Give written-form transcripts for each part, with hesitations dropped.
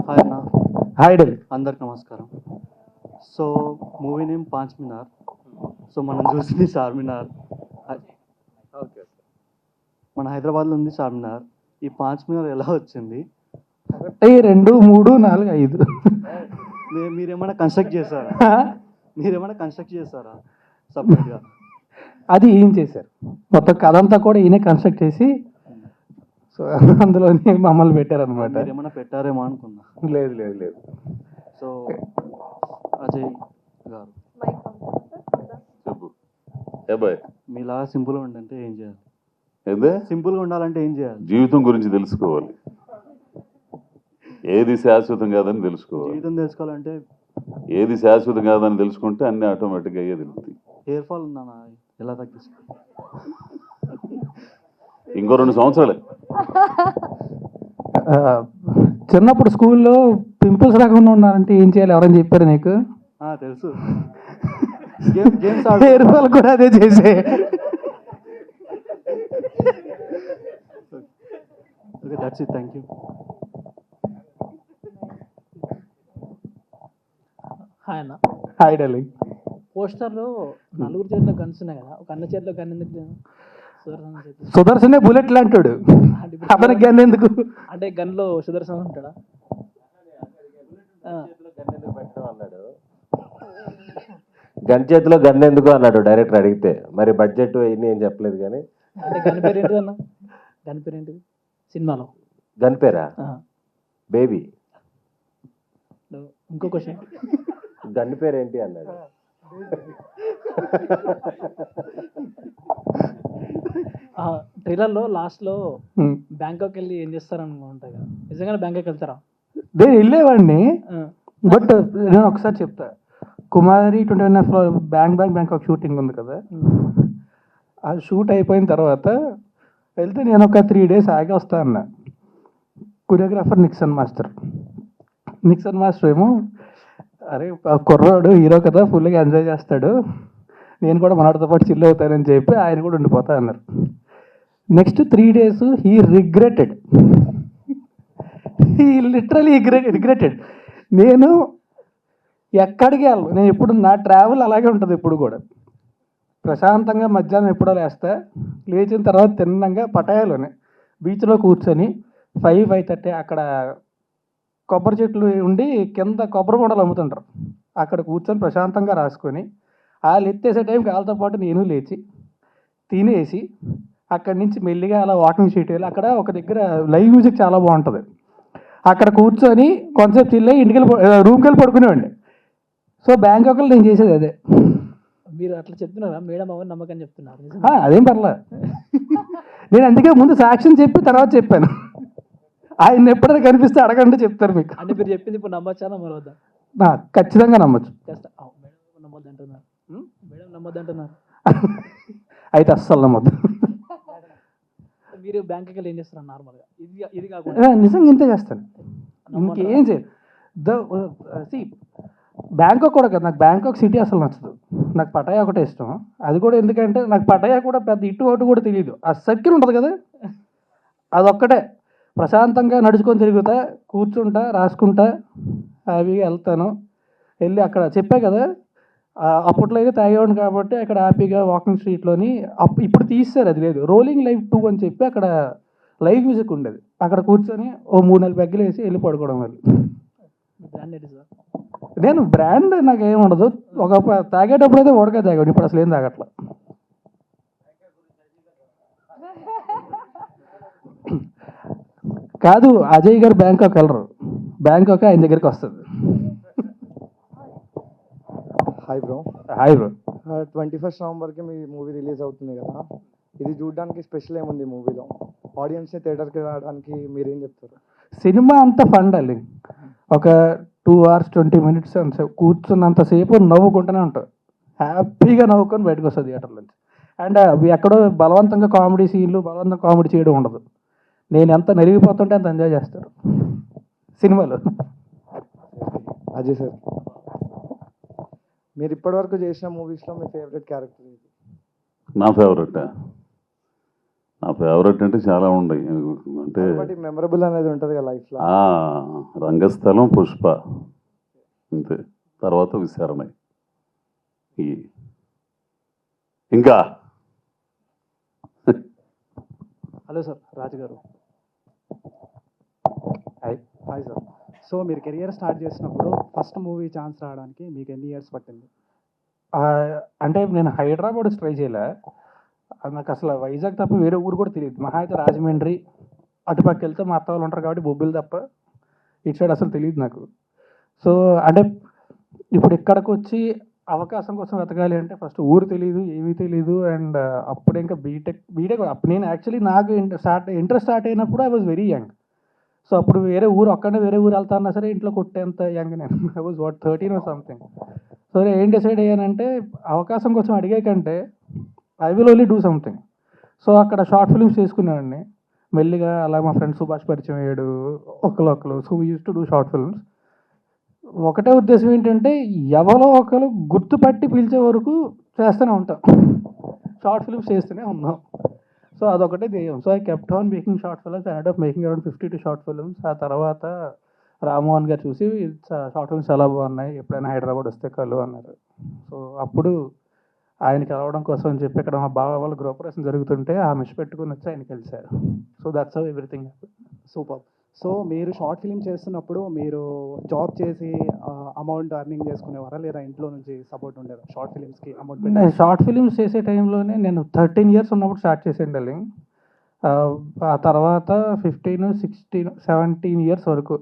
Hi అన్న. Hi Delhi. అందరికి నమస్కారం. సో మూవీ నేమ్ పాంచ్ మినార్. సో మనం చూసింది చార్మినార్. మన హైదరాబాద్లో ఉంది చార్మినార్. ఈ పాంచ్ మినార్ ఎలా వచ్చింది? 1 2 3 4 5 మీరేమైనా కన్స్ట్రక్ట్ చేశారా సపరేట్గా? అది ఏం చేశారు, మొత్తం కథ అంతా కూడా ఈయన కన్స్ట్రక్ట్ చేసి సో అందులోనే మమ్మల్ని పెట్టారనమాట. మీరేమైనా పెట్టారేమో అనుకున్నా. లేదు లేదు లేదు. సో అజయ్ గారు చెప్పు ఏ బాయ్, మీలాగా సింపుల్గా ఉండంటే ఏం చేయాలి? ఏందే సింపుల్గా ఉండాలంటే ఏం చేయాలి? జీవితం గురించి తెలుసుకోవాలి, ఏది శాశ్వతం కాదని తెలుసుకోవాలి. జీవితం తెలుసుకోవాలంటే ఏది శాశ్వతం కాదని తెలుసుకుంటే అన్ని ఆటోమేటిక్గా అయ్యే తెలుగుతాయి. హెయిర్ ఫాల్ ఉందా? ఎలా తగ్గిస్తుంది? ఇంకో 2 సంవత్సరాలే. చిన్నప్పుడు స్కూల్లో పింపుల్స్ రాకుండా ఉన్నారంటే ఏం చేయాలి, ఎవరైనా చెప్పారు నీకు? తెలుసు. గేమ్స్ హెయిర్ ఫాల్ కూడా అదే చేసే. Okay, that's it. Thank you. Hi అన్న. హాయ్ ఢిల్లీ. పోస్టర్లో 4 చేతిలో గన్స్ ఉన్నాయి కదా, ఒక అన్న చేతిలో గన్ ఎందుకు లేదు? సుదర్శనే బుల్లెట్ లాంటాడు, అతనికి గన్ ఎందుకు? అంటే గన్లో సుదర్శన్ ఉంటాడా? గన్ చేతిలో గన్ ఎందుకు అన్నాడు డైరెక్టర్ అడిగితే. మరి బడ్జెట్ ఇన్ని ఏం చెప్పలేదు కానీ. అంటే గన్ పేరు ఏంటిది అన్న? గన్ పేరు ఏంటిది సినిమాలో? గన్ పేరా? బేబీ. ఇంకో క్వశ్చన్, గన్ పేరు ఏంటి అన్నాడు. ట్రైలర్లో లాస్ట్లో బ్యాంకాక్ వెళ్ళి ఏం చేస్తారని ఉంటాయి కదా, నిజంగానే బ్యాంకాక్ వెళ్తారా? నేను వెళ్ళేవాడిని, బట్ నేను ఒకసారి చెప్తా. కుమారి 21 బ్యాంకాక్ షూటింగ్ ఉంది కదా, ఆ షూట్ అయిపోయిన తర్వాత వెళ్తే నేను ఒక 3 days ఆగి వస్తా అన్న. కొరియోగ్రాఫర్ నిక్సన్ మాస్టర్ ఏమో, అరే కుర్రాడు హీరో కదా, ఫుల్గా ఎంజాయ్ చేస్తాడు, నేను కూడా మనవాడితో పాటు చిల్ అవుతానని చెప్పి ఆయన కూడా ఉండిపోతా అన్నారు. Next 3 days he regretted. He literally regretted. నేను ఎక్కడికి వెళ్ళను, నేను ఎప్పుడు నా ట్రావెల్ అలాగే ఉంటుంది. ఎప్పుడు కూడా ప్రశాంతంగా మధ్యాహ్నం ఎప్పుడో లేచిన తర్వాత తిన్నంగా పటాయాలోనే బీచ్లో కూర్చొని 5-5:30 అక్కడ కొబ్బరి చెట్లు ఉండి కింద కొబ్బరి బొండలు అమ్ముతుంటారు, అక్కడ కూర్చొని ప్రశాంతంగా రాసుకొని వాళ్ళు ఎత్తేసే టైంకి వాళ్ళతో పాటు నేను లేచి తినేసి అక్కడి నుంచి మెల్లిగా అలా వాకింగ్ షీట్ వెళ్ళి అక్కడ ఒక దగ్గర లైవ్ మ్యూజిక్ చాలా బాగుంటుంది, అక్కడ కూర్చొని కొంతసేపు చిల్లే ఇంటికి రూమ్కి వెళ్ళి పడుకునేవాడిని. సో బ్యాంకాక్లో నేను చేసేది అదే. మీరు అట్లా చెప్తున్నారా? మేడం అవన్నీ నమ్మకం చెప్తున్నారు? అదేం పర్లే. నేను అందుకే ముందు సాక్ష్యం చెప్పి తర్వాత చెప్పాను. ఆయన ఎప్పుడైనా కనిపిస్తే అడగండి, చెప్తారు మీకు. అంటే మీరు చెప్పింది ఇప్పుడు నమ్మచ్చా నమ్మవద్దా? ఖచ్చితంగా నమ్మచ్చు. మేడం నమ్మొద్దు అంటున్నారు, మేడం నమ్మొద్దు అంటున్నారు. అయితే అస్సలు నమ్మద్దు. మీరు బ్యాంకుకి వెళ్ళి ఏం చేస్తారు నార్మల్గా? ఇది కాకుండా నిజంగా ఇంతే చేస్తాను, ఇంకేం చేయదు. బ్యాంకాక్ కూడా కదా, నాకు బ్యాంకాక్ సిటీ అసలు నచ్చదు. నాకు పటాయా ఒకటే ఇష్టం. అది కూడా ఎందుకంటే నాకు పటాయా కూడా పెద్ద ఇటు అటు కూడా తెలియదు. ఆ సర్కిల్ ఉంటుంది కదా, అదొక్కటే ప్రశాంతంగా నడుచుకొని తిరుగుతా, కూర్చుంటా, రాసుకుంటా, అవి వెళ్తాను. వెళ్ళి అక్కడ చెప్పా కదా, అప్పట్లో అయితే తాగేవాడిని కాబట్టి అక్కడ హ్యాపీగా వాకింగ్ స్ట్రీట్లోని ఇప్పుడు తీస్తారు, అది లేదు. రోలింగ్ లైవ్ 2 అని చెప్పి అక్కడ లైవ్ మ్యూజిక్ ఉండేది, అక్కడ కూర్చొని ఓ 3-4 పెగ్గలు వేసి వెళ్ళి పడుకోవడం. వాళ్ళు నేను బ్రాండ్ నాకు ఏమి ఉండదు. ఒక తాగేటప్పుడు అయితే ఓడగా తాగాడు, ఇప్పుడు అసలు ఏం తాగట్లా. కాదు, అజయ్ గారు బ్యాంకాక్ వెళ్ళరు, బ్యాంకాక్ ఆయన దగ్గరికి వస్తుంది. Hi bro. 21st నవంబర్కి మీ మూవీ రిలీజ్ అవుతుంది కదా, ఇది చూడడానికి స్పెషల్ ఏముంది మూవీలో? ఆడియన్స్ని థియేటర్కి రావడానికి మీరేం చెప్తారు? సినిమా అంతా ఫండాలి. ఒక 2 hours 20 minutes అంత కూర్చున్నంతసేపు నవ్వుకుంటూనే ఉంటాం, హ్యాపీగా నవ్వుకొని బయటకు వస్తుంది థియేటర్ నుంచి. అండ్ ఎక్కడో బలవంతంగా కామెడీ సీన్లు, బలవంతంగా కామెడీ చేయడం ఉండదు. నేను ఎంత నలిగిపోతుంటే అంత ఎంజాయ్ చేస్తారు సినిమాలో. అజయ్ సార్, మీరు ఇప్పటివరకు చేసిన మూవీస్లో మీ ఫేవరెట్ క్యారెక్టర్ ఏంటి? నా ఫేవరెట్ నా ఫేవరెట్ అంటే చాలా ఉన్నాయి. అంటే ఒకటి మెమరబుల్ అనేది ఉంటుంది కదా లైఫ్లో. రంగస్థలం, పుష్ప, అంతే. తర్వాత విచారణ. ఈ ఇంకా హలో సార్, రాజు గారు. హాయ్. Hi sir. సో మీరు కెరియర్ స్టార్ట్ చేసినప్పుడు ఫస్ట్ మూవీ ఛాన్స్ రావడానికి మీకు ఎన్ని ఇయర్స్ పట్టింది? అంటే నేను హైదరాబాద్ ట్రై చేయలే. నాకు అసలు వైజాగ్ తప్ప వేరే ఊరు కూడా తెలియదు. మహా అయితే రాజమండ్రి అటుపక్క వెళ్తే మా అత్త వాళ్ళు ఉంటారు కాబట్టి బొబ్బిలు తప్ప ఇటు సైడ్ అసలు తెలియదు నాకు. సో అంటే ఇప్పుడు ఇక్కడికి వచ్చి అవకాశం కోసం వెతకాలి అంటే ఫస్ట్ ఊరు తెలియదు, ఏమీ తెలియదు. అండ్ అప్పుడు ఇంకా బీటెక్ అప్పుడు నేను యాక్చువల్లీ నాకు ఇంట్రెస్ట్ స్టార్ట్ అయినప్పుడు I was very young. So అప్పుడు వేరే ఊరు ఒక్కడే వేరే ఊరు వెళ్తా అన్నా సరే ఇంట్లో కొట్టేంత యంగ్ నేను. I was 13 or something. So ఏం డిసైడ్ అయ్యానంటే అవకాశం కోసం అడిగే కంటే I will only do something. So అక్కడ షార్ట్ ఫిల్మ్స్ చేసుకునేవాడిని మెల్లిగా. అలా మా ఫ్రెండ్ సుభాష్ పరిచయం అయ్యాడు ఒకరు. So we use to do short films. ఒకటే ఉద్దేశం ఏంటంటే ఎవరో ఒకరు గుర్తుపట్టి పిలిచే వరకు చేస్తూనే ఉంటాం, షార్ట్ ఫిల్మ్స్ చేస్తూనే ఉన్నాం. సో అదొకటే ధ్యేయం. So I kept on making short films. I end up making around 52 short films. ఆ తర్వాత రామ్మోహన్ గారు చూసి షార్ట్ ఫిల్మ్స్ చాలా బాగున్నాయి, ఎప్పుడైనా హైదరాబాద్ వస్తే కలు అన్నారు. సో అప్పుడు ఆయన కలవడం కోసం అని చెప్పి ఇక్కడ మా బావ వాళ్ళ గృహప్రవేశం జరుగుతుంటే ఆ మిష్ పెట్టుకుని వచ్చి ఆయన కలిశారు. So that's how everything happened. Super. So మీరు షార్ట్ ఫిల్మ్ చేస్తున్నప్పుడు మీరు జాబ్ చేసి అమౌంట్ అర్నింగ్ చేసుకునేవారా, లేదా ఇంట్లో నుంచి సపోర్ట్ ఉండేదా షార్ట్ ఫిల్మ్స్కి అమౌంట్? నేను షార్ట్ ఫిల్మ్స్ చేసే టైంలోనే నేను 13 years ఉన్నప్పుడు స్టార్ట్ చేసాను డార్లింగ్. ఆ తర్వాత 15, 16, 17 years వరకు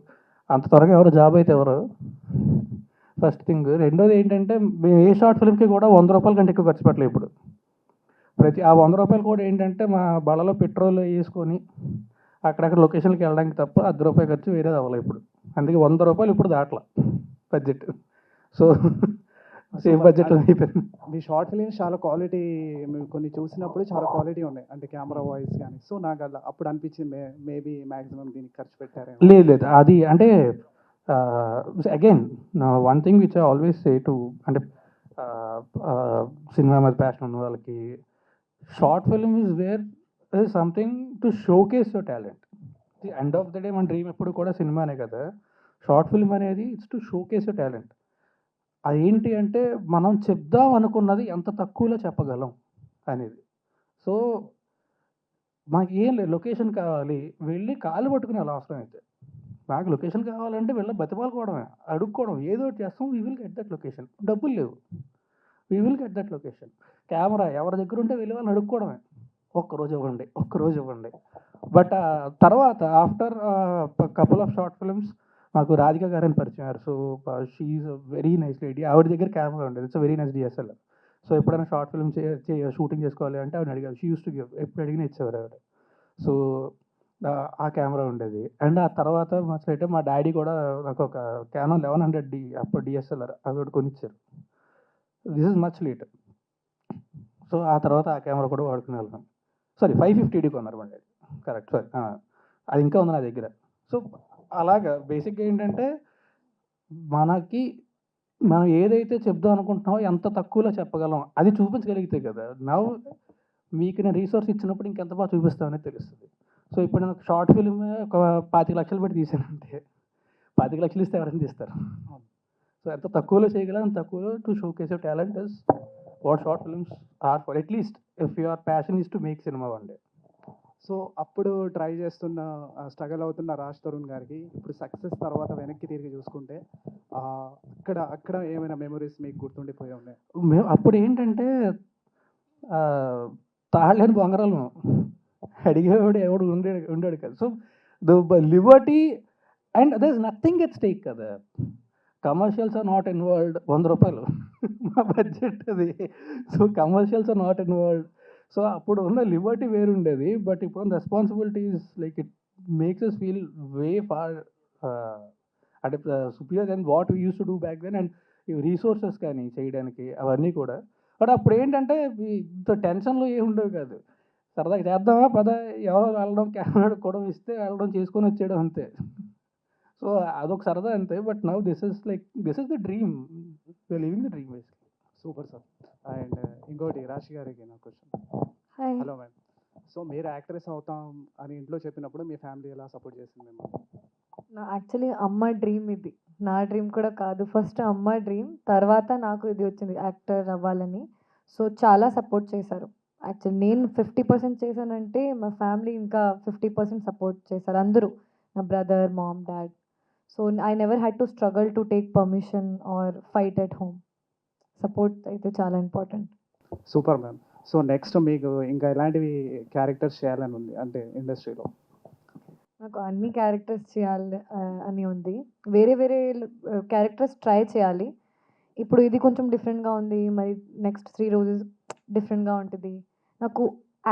అంత త్వరగా ఎవరు జాబ్ అయితే ఎవరు ఫస్ట్ థింగ్. రెండోది ఏంటంటే మేము ఏ షార్ట్ ఫిల్మ్కి కూడా 100 రూపాయల కంటే ఎక్కువ ఖర్చు పెట్టలేదు ఇప్పుడు. ఆ 100 రూపాయలు కూడా ఏంటంటే మా బళ్ళలో పెట్రోల్ వేసుకొని అక్కడక్కడ లొకేషన్కి వెళ్ళడానికి తప్ప 10 రూపాయలు ఖర్చు వేరేది అవ్వలేదు ఇప్పుడు. అందుకే 100 రూపాయలు ఇప్పుడు దాట్లా బడ్జెట్. సో సేఫ్ బడ్జెట్లో అయిపోయింది. మీ షార్ట్ ఫిల్మ్స్ చాలా క్వాలిటీ, కొన్ని చూసినప్పుడు చాలా క్వాలిటీ ఉన్నాయి, అంటే కెమెరా వాయిస్ కానీ. సో నాకు అలా అప్పుడు అనిపించింది మేబీ మ్యాక్సిమం దీనికి ఖర్చు పెట్టారేమో. లేదు అది అంటే again one thing which I always say to, అంటే సినిమా మీద ప్యాషన్ ఉన్న వాళ్ళకి short film is where is something to showcase your talent. The end of the day మన డ్రీమ్ ఎప్పుడు కూడా సినిమానే కదా. షార్ట్ ఫిల్మ్ అనేది it's to showcase your talent. అదేంటి అంటే మనం చెప్దాం అనుకున్నది ఎంత తక్కువలో చెప్పగలం అనేది. సో మాకు ఏం లేదు, లొకేషన్ కావాలి వెళ్ళి కాళ్ళు పట్టుకునే వాళ్ళ అవసరం అయితే. నాకు లొకేషన్ కావాలంటే వెళ్ళి బతిమాలుకోవడమే, అడుక్కోవడం, ఏదో ఒకటి చేస్తాం. We will get that location. డబ్బులు లేవు, we will get that location. Camera ఎవరి దగ్గర ఉంటే వెళ్ళి వాళ్ళని అడుక్కోవడమే, ఒక్కరోజు ఇవ్వండి. బట్ తర్వాత after couple of short films మాకు రాధిక గారని పరిచయం అయ్యారు. So she's very nice lady. ఆవిడ దగ్గర కెమెరా ఉండేది. It's very nice DSLR. So ఎప్పుడైనా షార్ట్ ఫిల్మ్ షూటింగ్ చేసుకోవాలి అంటే ఆవిడ అడిగారు. షీ యూస్ టు గివ్, ఎప్పుడు అడిగినా ఇచ్చేవారు ఆవిడ. సో ఆ కెమెరా ఉండేది. అండ్ ఆ తర్వాత మా డాడీ కూడా నాకు ఒక క్యానన్ 1100D అప్పుడు DSLR అది ఒకటి కొనిచ్చారు. This is much late. So ఆ తర్వాత ఆ కెమెరా కూడా వాడుకునే వాళ్ళం. సారీ 550D కొన్నారు మా డాడీ, కరెక్ట్. సారీ అది ఇంకా ఉంది నా దగ్గర. సో అలాగా బేసిక్గా ఏంటంటే మనం ఏదైతే చెప్దాం అనుకుంటున్నామో ఎంత తక్కువలో చెప్పగలం అది చూపించగలిగితే కదా. నవ్వు మీకు నేను రీసోర్స్ ఇచ్చినప్పుడు ఇంకెంత బాగా చూపిస్తామనేది తెలుస్తుంది. సో ఇప్పుడు నేను షార్ట్ ఫిల్మ్ ఒక 25 లక్షలు పెట్టి తీసానంటే 25 లక్షలు ఇస్తే ఎవరైనా తీస్తారు. సో ఎంత తక్కువలో చేయగలం, అంత తక్కువలో to showcase your talent is what short films are for. At least if your passion is to make cinema one day. So అప్పుడు ట్రై చేస్తున్న స్ట్రగల్ అవుతున్న రాజ్ తరుణ్ గారికి ఇప్పుడు సక్సెస్ తర్వాత వెనక్కి తిరిగి చూసుకుంటే అక్కడ ఏమైనా మెమరీస్ మీకు గుర్తుండిపోయి ఉన్నాయి? మేము అప్పుడు ఏంటంటే తాళలేని బొంగరాలు అడిగేవాడు ఎవడు ఉండేవాడు కదా. So the liberty and there is nothing at stake కదా. Commercials are not involved. 100 రూపాయలు మా బడ్జెట్ అది. So commercials are not involved. So అప్పుడు ఉన్న లిబర్టీ వేరుండేది. బట్ ఇప్పుడు responsibilities like it makes us feel way far అంటే superior then what we use to do back then. And resources కానీ చేయడానికి అవన్నీ కూడా. బట్ అప్పుడు ఏంటంటే ఇంత టెన్షన్లో ఏమి ఉండేవి కాదు. సరదాగా చేద్దామా పద, ఎవరో వెళ్ళడం, కెమెరా కూడా ఇస్తే వెళ్ళడం, చేసుకొని వచ్చేయడం అంతే. సో అదొక సరదా అంతే. But now this is the dream, living the dream basically. Super sir. And ఇంకోటి రాశి గారికి నా question. Hi. Hello ma'am. So మీరు యాక్ట్రెస్ అవుతాం అని ఇంట్లో చెప్పినప్పుడు మీ ఫ్యామిలీ ఎలా సపోర్ట్ చేసింది మిమ్మల్ని? నా యాక్చువల్లీ అమ్మ డ్రీమ్ ఇది. నా డ్రీమ్ కూడా కాదు. ఫస్ట్ అమ్మ డ్రీమ్. తర్వాత నాకు ఇది వచ్చింది యాక్టర్ అవ్వాలని. సో, చాలా సపోర్ట్ చేశారు. యాక్చువల్లీ నేను 50% చేశానంటే మా ఫ్యామిలీ ఇంకా 50% సపోర్ట్ చేశారు అందరూ. నా brother, mom, dad. So, I never had to struggle to take permission or fight at home. Support అయితే చాలా important. Super ma'am. So next మీకు ఇంకా ఎలాంటివి క్యారెక్టర్స్ చేయాలని ఉంది అంటే ఇండస్ట్రీలో? నాకు అన్ని క్యారెక్టర్స్ చేయాలి అని ఉంది. వేరే వేరే క్యారెక్టర్స్ ట్రై చేయాలి. ఇప్పుడు ఇది కొంచెం డిఫరెంట్‌గా ఉంది. మరి నెక్స్ట్ 3 రోజెస్ డిఫరెంట్‌గా ఉంటది. నాకు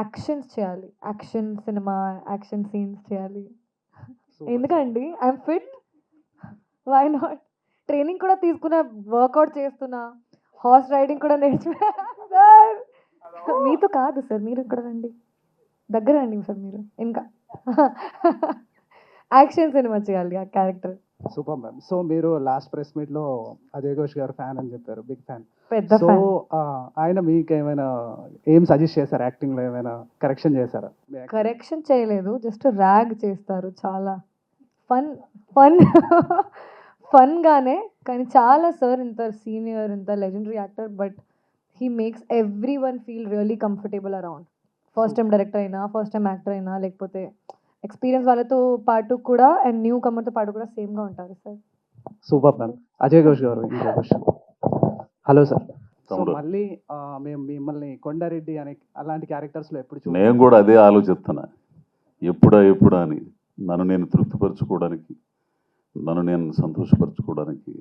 యాక్షన్స్ చేయాలి. యాక్షన్ సినిమా, యాక్షన్ సీన్స్ చేయాలి. ఎందుకండి I'm fit. Why not? Training కూడా తీసుకున్నా, వర్కౌట్ చేస్తున్నా. హార్స్ రైడింగ్ కూడా నేర్చుకున్నా. సార్ మీతో కాదు సార్, మీరు ఇక్కడ రండి. దగ్గర రండి సార్ మీరు. ఇంకా యాక్షన్ సినిమా చేయాలి ఆ క్యారెక్టర్. Super ma'am. సో మీరు లాస్ట్ ప్రెస్ మీట్లో అజయ్ ఘోష్ గారు ఫ్యాన్ అని చెప్పారు, బిగ్ ఫ్యాన్. పెద్ద సో ఫ్యాన్. ఆయన మీకు ఏమైనా ఏం సజెస్ట్ చేశారు? యాక్టింగ్లో ఏమైనా కరెక్షన్ చేశారా? మీ acting? కరెక్షన్ చేయలేదు, జస్ట్ ర్యాగ్ చేస్తారు. చాలా ఫన్ ఫన్ ఫన్గానే, కానీ చాలా సార్ ఇంత సీనియర్, ఇంత legendary actor, but he makes every one feel really comfortable around. First time director అయినా, ఫస్ట్ టైం యాక్టర్ అయినా, లేకపోతే ఎక్స్పీరియన్స్ వాళ్ళతో పాటు కూడా అండ్ న్యూ కమర్తో పాటు కూడా సేమ్గా ఉంటారు sir. Super ma'am. Ajay Ghosh గారు ఇంకో క్వశ్చన్. Hello sir. సో తమ్ముడు. మళ్ళీ మేము మిమ్మల్ని కొండారెడ్డి అనే అలాంటి క్యారెక్టర్స్లో ఎప్పుడు నేను కూడా అదే ఆలోచిస్తున్నా, ఎప్పుడా అని. నన్ను నేను తృప్తిపరచుకోవడానికి, నన్ను నేను సంతోషపరచుకోవడానికి,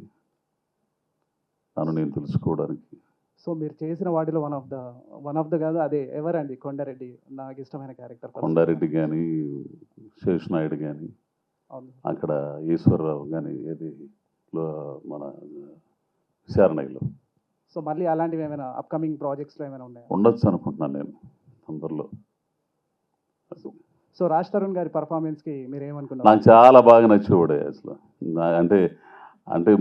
నన్ను నేను తెలుసుకోవడానికి. సో మీరు చేసిన వాటిలో వన్ ఆఫ్ ద కాదు అదే ఎవరండి కొండారెడ్డి నాకు ఇష్టమైన క్యారెక్టర్? కొండారెడ్డి కానీ, శేషనాయుడు కానీ, అవును. అక్కడ ఈశ్వరరావు కానీ, ఏది మన విచారణలో సో మళ్ళీ అలాంటివి ఏమైనా అప్కమింగ్ ప్రాజెక్ట్స్లో ఏమైనా ఉన్నాయా? ఉండొచ్చు అనుకుంటున్నాను నేను తొందరలో. సో రాజ్ తరుణ్ గారి పర్ఫార్మెన్స్కి మీరు నాకు ఏమనుకున్నారు? చాలా బాగా నచ్చేవాడే అసలు. అంటే అంటే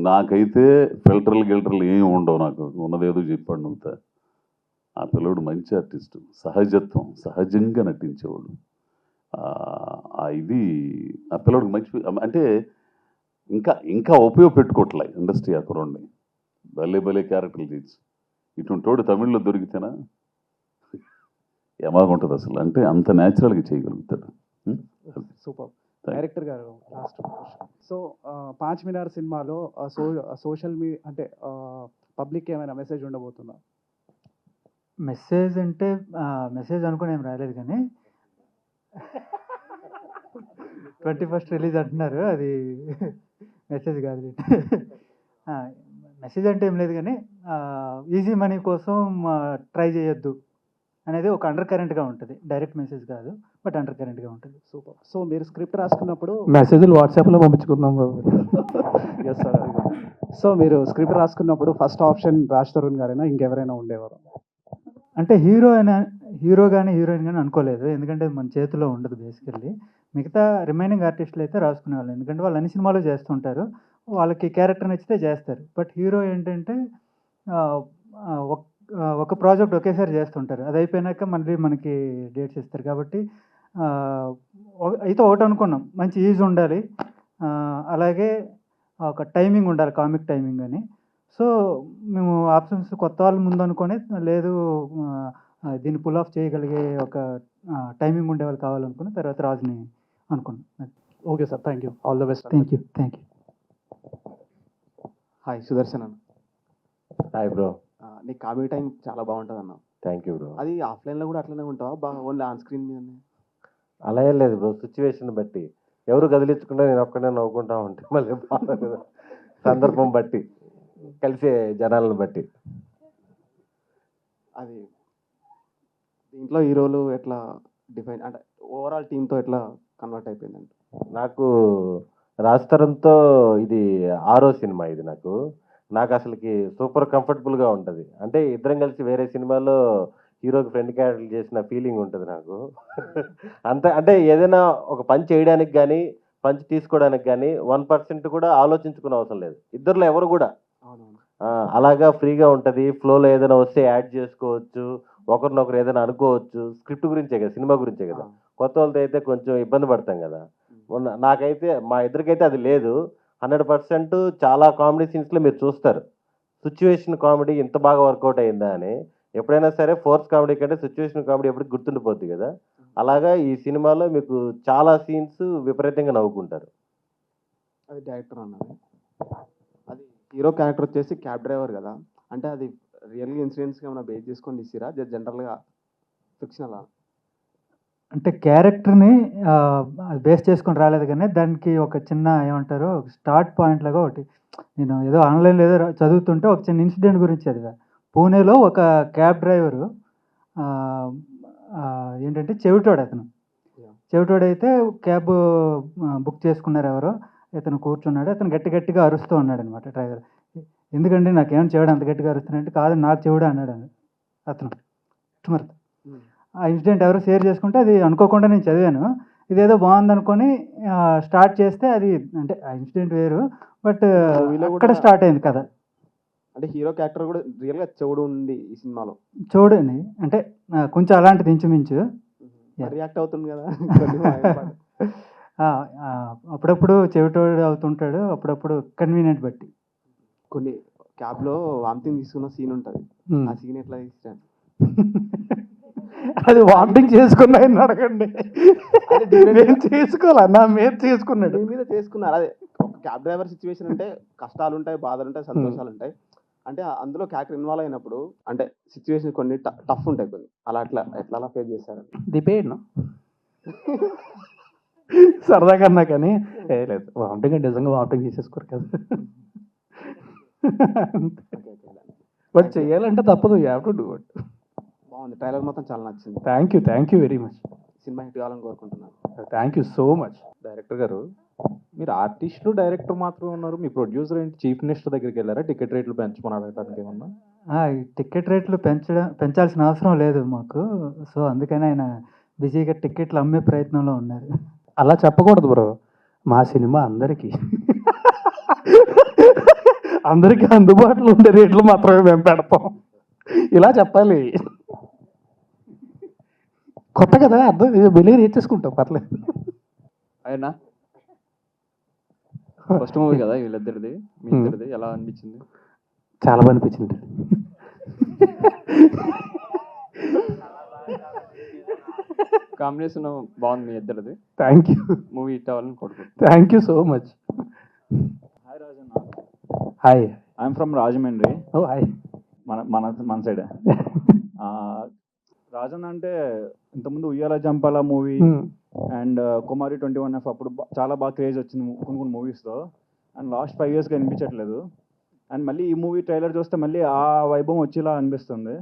నాకైతే గిల్టర్లు ఏమి ఉండవు. నాకు ఉన్నదేదో చెప్పాడు నువ్వుతా. ఆ పిల్లడు మంచి ఆర్టిస్టు, సహజత్వం, సహజంగా నటించేవాడు. ఇది ఆ పిల్లడికి మంచి అంటే ఇంకా ఉపయోగపెట్టుకోవట్లే ఇండస్ట్రీ ఆ కుర్రోడిని. భలే క్యారెక్టర్లు తీసి ఇటువంటి తమిళ్లో దొరికితేనా ఎలాగుంటుంది అసలు, అంటే అంత న్యాచురల్గా చేయగలుగుతాడు. సూపర్. డైరెక్టర్ గారు లాస్ట్ క్వశ్చన్. సో 5 మినార్ సినిమాలో సోషల్ మీడియా అంటే పబ్లిక్ ఏమైనా మెసేజ్ ఉండబోతుందా? మెసేజ్ అంటే మెసేజ్ అనుకుని ఏం రాలేదు, కానీ 21st రిలీజ్ అంటున్నారు, అది మెసేజ్ కాదు. మెసేజ్ అంటే ఏం లేదు, కానీ ఈజీ మనీ కోసం ట్రై చేయొద్దు అనేది ఒక అండర్ కరెంట్గా ఉంటుంది. డైరెక్ట్ మెసేజ్ కాదు, బట్ అండర్ కరెంట్గా ఉంటుంది. సూపర్. సో మీరు స్క్రిప్ట్ రాసుకున్నప్పుడు మెసేజ్లు వాట్సాప్లో పంపించుకుందాం బాబు. Yes sir. సో మీరు స్క్రిప్ట్ రాసుకున్నప్పుడు ఫస్ట్ ఆప్షన్ రాజ్ తరుణ్ గారైనా ఇంకెవరైనా ఉండేవారు? అంటే హీరో కానీ హీరోయిన్ కానీ అనుకోలేదు, ఎందుకంటే మన చేతిలో ఉండదు బేసికల్లీ. మిగతా రిమైనింగ్ ఆర్టిస్టులు అయితే రాసుకునేవాళ్ళు, ఎందుకంటే వాళ్ళు అన్ని సినిమాలు చేస్తుంటారు, వాళ్ళకి క్యారెక్టర్ నచ్చితే చేస్తారు. బట్ హీరో ఏంటంటే ఒక ప్రాజెక్ట్ ఒకేసారి చేస్తుంటారు, అది అయిపోయినాక మళ్ళీ మనకి డేట్స్ ఇస్తారు. కాబట్టి అయితే ఒకటి అనుకున్నాం, మంచి ఈజ్ ఉండాలి, అలాగే ఒక టైమింగ్ ఉండాలి, కామిక్ టైమింగ్ అని. సో మేము ఆప్షన్స్ కొత్త వాళ్ళ ముందు అనుకొని, లేదు దీన్ని పుల్ ఆఫ్ చేయగలిగే ఒక టైమింగ్ ఉండే వాళ్ళు కావాలనుకుని తర్వాత రాజుని అనుకున్నాం. Okay sir, thank you. All the best. Thank you. Hi Sudarshan అన్న. Hi bro. నీ కామెడీ టైం చాలా బాగుంటుంది అన్న. Thank you bro. అది ఆఫ్లైన్లో కూడా అట్లనే ఉంటావా, ఓన్లీ ఆన్ స్క్రీన్ మీదనే? అలా ఏం లేదు బ్రో, సిచ్యువేషన్ బట్టి. ఎవరు కదిలించకుండా నేను ఒక్కడే నవ్వుకుంటా ఉంటే మళ్ళీ బాగుంటుంది. సందర్భం బట్టి, కలిసే జనాలను బట్టి. అది దీంట్లో హీరోలు ఎట్లా డిఫైన్, అంటే ఓవరాల్ టీంతో ఎట్లా కన్వర్ట్ అయిపోయిందండి? నాకు రాజ్తరుణ్తో ఇది 6వ సినిమా. ఇది నాకు అసలుకి సూపర్ కంఫర్టబుల్గా ఉంటుంది. అంటే ఇద్దరం కలిసి వేరే సినిమాలో హీరోకి ఫ్రెండ్ క్యారెక్టర్ చేసిన ఫీలింగ్ ఉంటుంది నాకు. అంటే ఏదైనా ఒక పంచ్ చేయడానికి కానీ పంచ్ తీసుకోవడానికి కానీ 1% కూడా ఆలోచించుకునే అవసరం లేదు. ఇద్దరిలో ఎవరు కూడా అవునవును. అలాగా ఫ్రీగా ఉంటుంది. ఫ్లోలో ఏదైనా వస్తే యాడ్ చేసుకోవచ్చు, ఒకరినొకరు ఏదైనా అనుకోవచ్చు, స్క్రిప్ట్ గురించే కదా, సినిమా గురించే కదా. కొత్త వాళ్ళతో అయితే కొంచెం ఇబ్బంది పడతాం కదా. నాకైతే మా ఇద్దరికైతే అది లేదు. 100% చాలా కామెడీ సీన్స్లో మీరు చూస్తారు సిచ్యువేషన్ కామెడీ ఇంత బాగా వర్కౌట్ అయిందా అని. ఎప్పుడైనా సరే ఫోర్స్ కామెడీ కంటే సిచ్యువేషన్ కామెడీ ఎప్పటికి గుర్తుండిపోద్ది కదా. అలాగా ఈ సినిమాలో మీకు చాలా సీన్స్ విపరీతంగా నవ్వుకుంటారు. అది డైరెక్టర్ అన్నది. అది హీరో క్యారెక్టర్ వచ్చేసి క్యాబ్ డ్రైవర్ కదా, అంటే అది రియల్గా ఇన్సిడెంట్స్గా ఏమైనా బేస్ చేసుకొని తీసిరా జనరల్గా ఫిక్షనల్? అంటే క్యారెక్టర్ని బేస్ చేసుకొని రాలేదు, కానీ దానికి ఒక చిన్న ఏమంటారు స్టార్ట్ పాయింట్ లాగా ఒకటి, నేను ఏదో ఆన్లైన్లో ఏదో చదువుతుంటే ఒక చిన్న ఇన్సిడెంట్ గురించి చదివా. పూణేలో ఒక క్యాబ్ డ్రైవరు ఏంటంటే చెవిటోడు, అతను చెవిటోడైతే క్యాబ్ బుక్ చేసుకున్నారు ఎవరో, ఇతను కూర్చున్నాడు, అతను గట్టి గట్టిగా అరుస్తూ ఉన్నాడు అనమాట. డ్రైవర్, ఎందుకంటే నాకేం చెవిడు అంత గట్టిగా అరుస్తున్నాడంటే, కాదు నాకు చెవిడు అన్నాడు అతను. మరి ఆ ఇన్సిడెంట్ ఎవరో షేర్ చేసుకుంటే అది అనుకోకుండా నేను చదివాను. ఇదేదో బాగుంది అనుకొని స్టార్ట్ చేస్తే అది, అంటే ఆ ఇన్సిడెంట్ వేరు, బట్ అక్కడ స్టార్ట్ అయింది కదా. అంటే హీరో క్యారెక్టర్ కూడా రియల్గా చెవుడు ఉంది ఈ సినిమాలో. చూడండి, అంటే కొంచెం అలాంటిది ఇంచుమించు రియాక్ట్ అవుతుంది కదా. అప్పుడప్పుడు చెవిటోడు అవుతుంటాడు, అప్పుడప్పుడు కన్వీనియంట్ బట్టి. కొన్ని క్యాబ్లో వామిటింగ్ తీసుకున్న సీన్ ఉంటుంది, ఆ సీన్ ఎట్లా తీసాను? అది వామిటింగ్ చేసుకున్నాయని అడగండి. మేము చేసుకోవాలన్నా, మేము చేసుకున్నాడు దీని మీద చేసుకున్నారు. అదే ఒక క్యాబ్ డ్రైవర్ సిచ్యువేషన్ అంటే కష్టాలు ఉంటాయి, బాధలు ఉంటాయి, సంతోషాలు ఉంటాయి. అంటే అందులో క్యారెక్టర్ ఇన్వాల్వ్ అయినప్పుడు అంటే సిచ్యువేషన్ కొన్ని టఫ్ ఉంటాయి కొన్ని, అలా ఎట్లా ఫేస్ చేశారు? దిపేయను సరదాగా అన్నా, కానీ లేదు వామిటింగ్ అంటే నిజంగా వామిటింగ్ చేసేసుకోరు కదా. బట్ చెయ్యాలంటే తప్పదు, you have to do it. బాగుంది, ట్రైలర్ మొత్తం చాలా నచ్చింది. Thank you very much. Cinema hit కావాలని కోరుకుంటున్నాను. Thank you so much. Director గారు, మీరు ఆర్టిస్టులు డైరెక్టర్ మాత్రమే ఉన్నారు, మీ ప్రొడ్యూసర్ ఏంటి చీఫ్ మినిస్టర్ దగ్గరికి వెళ్ళారా టికెట్ రేట్లు పెంచమని అడగడానికి ఏమన్నా? ఈ టికెట్ రేట్లు పెంచాల్సిన అవసరం లేదు మాకు, సో అందుకని ఆయన బిజీగా టికెట్లు అమ్మే ప్రయత్నంలో ఉన్నారు. అలా చెప్పకూడదు బ్రో, మా సినిమా అందరికీ అందుబాటులో ఉండే రేట్లు మాత్రమే మేము పెడతాం, ఇలా చెప్పాలి. కొత్త కదా, అర్థం వెలిగి నేర్చేసుకుంటాం, పర్లేదు. అయినా ఫస్ట్ మూవీ కదా వీళ్ళిద్దరిది, మీ ఇద్దరిది ఎలా అనిపించింది? చాలా బాగా అనిపించింది. కాంబినేషన్ బాగుంది మీ ఇద్దరిది. Thank you. మూవీ హిట్ అవ్వాలని కోరుకుంటున్నాను. Thank you so much. Hi Rajanna. Hi. I'm from Rajahmundry. Oh hi. మన సైడ్. రాజన్న అంటే ఇంతకుముందు ఉయ్యాల Jampala movie and Kumari 21F అప్పుడు చాలా బాగా క్రేజ్ వచ్చింది కొన్ని మూవీస్తో, అండ్ లాస్ట్ 5 yearsగా అనిపించట్లేదు. అండ్ మళ్ళీ ఈ మూవీ ట్రైలర్ చూస్తే మళ్ళీ ఆ వైభవం వచ్చేలా అనిపిస్తుంది.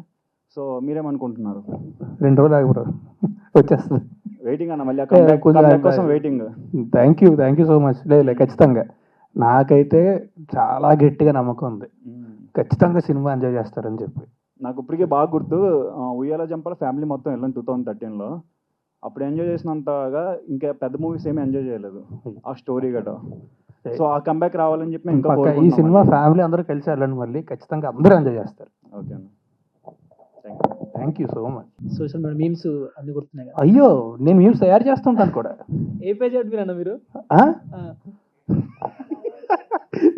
సో మీరేమనుకుంటున్నారు? 2 రోజులు ఆగి బ్రో, వచ్చేస్తుంది. వెయిటింగ్ అన్న, మళ్ళీ కమ్బ్యాక్ కోసం waiting. Thank you so much. లేదు ఖచ్చితంగా, నాకైతే చాలా గట్టిగా నమ్మకం ఉంది, ఖచ్చితంగా సినిమా ఎంజాయ్ చేస్తారని చెప్పి. నాకు ఇప్పటికే బాగా గుర్తు, ఉయ్యాల జంపాల ఫ్యామిలీ మొత్తం వెళ్ళాను 2013లో. అప్పుడు ఎంజాయ్ చేసినంతగా ఇంకా పెద్ద మూవీస్ ఏమి ఎంజాయ్ చేయలేదు, ఆ స్టోరీ గట్రా. సో ఆ కంబ్యాక్ రావాలని చెప్పి ఇంకా ఈ సినిమా ఫ్యామిలీ అందరూ కలిసి వెళ్ళండి, మళ్ళీ ఖచ్చితంగా అందరూ ఎంజాయ్ చేస్తారు. ఓకే అన్న, thank you so much. Social media memes అన్ని గుర్తున్నాయి కదా? అయ్యో, నేను మీమ్స్ తయారు చేస్తుంటాను కూడా. ఏ పేజ్ అడ్మిన్ మీరు?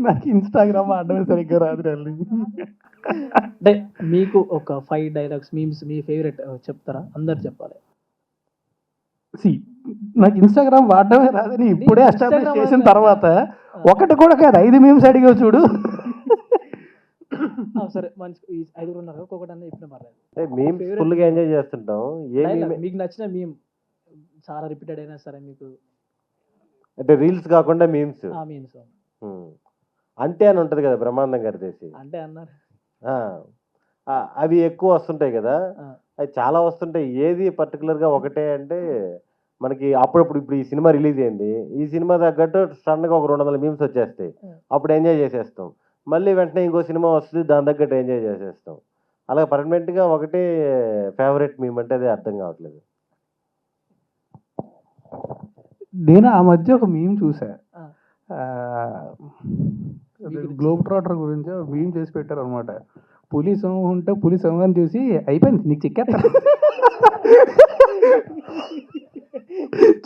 నాకు ఇన్స్టాగ్రామ్ ఆడమే సరిగ్గా రాదు. అంటే మీకు ఒక 5 డైలాగ్స్ మీమ్స్ మీ ఫేవరెట్ చెప్తారా? అందరు చెప్పాలి. నాకు ఇన్స్టాగ్రామ్ వాడడమే రాదని ఇప్పుడే ఎస్టాబ్లిష్ చేసిన తర్వాత ఒకటి కూడా కాదు 5 మీమ్స్ అడిగావు చూడు. సరే, మంచి 5 ఉన్నారు, ఒక్కొక్కటి అన్న చెప్పిన పర్లేదు. మీమ్స్ ఫుల్గా ఎంజాయ్ చేస్తుంటాం. మీకు నచ్చిన మీమ్ చాలా రిపీటెడ్ అయినా సరే మీకు, అంటే రీల్స్ కాకుండా మీమ్స్ మీమ్స్ అంటే అని ఉంటుంది కదా బ్రహ్మాండం గారి దేశి అంటే అన్నారు, అవి ఎక్కువ వస్తుంటాయి కదా, అవి చాలా వస్తుంటాయి. ఏది పర్టికులర్గా ఒకటే అంటే మనకి అప్పుడప్పుడు ఇప్పుడు ఈ సినిమా రిలీజ్ అయింది, ఈ సినిమా తగ్గట్టు సడన్గా ఒక 200 మీమ్స్ వచ్చేస్తాయి, అప్పుడు ఎంజాయ్ చేసేస్తాం. మళ్ళీ వెంటనే ఇంకో సినిమా వస్తుంది, దాని తగ్గట్టు ఎంజాయ్ చేసేస్తాం. అలా పర్మనెంట్గా ఒకటే ఫేవరెట్ మీమ్ అంటే అది అర్థం కావట్లేదు. నేను ఆ మధ్య ఒక మీమ్ చూసా, గ్లోబ్ ట్రాటర్ గురించి మీమ్ చేసి పెట్టారు అనమాట. పులి సింహం ఉంటే పులి సింహం చూసి అయిపోయింది నీకు చిక్కేస్తా.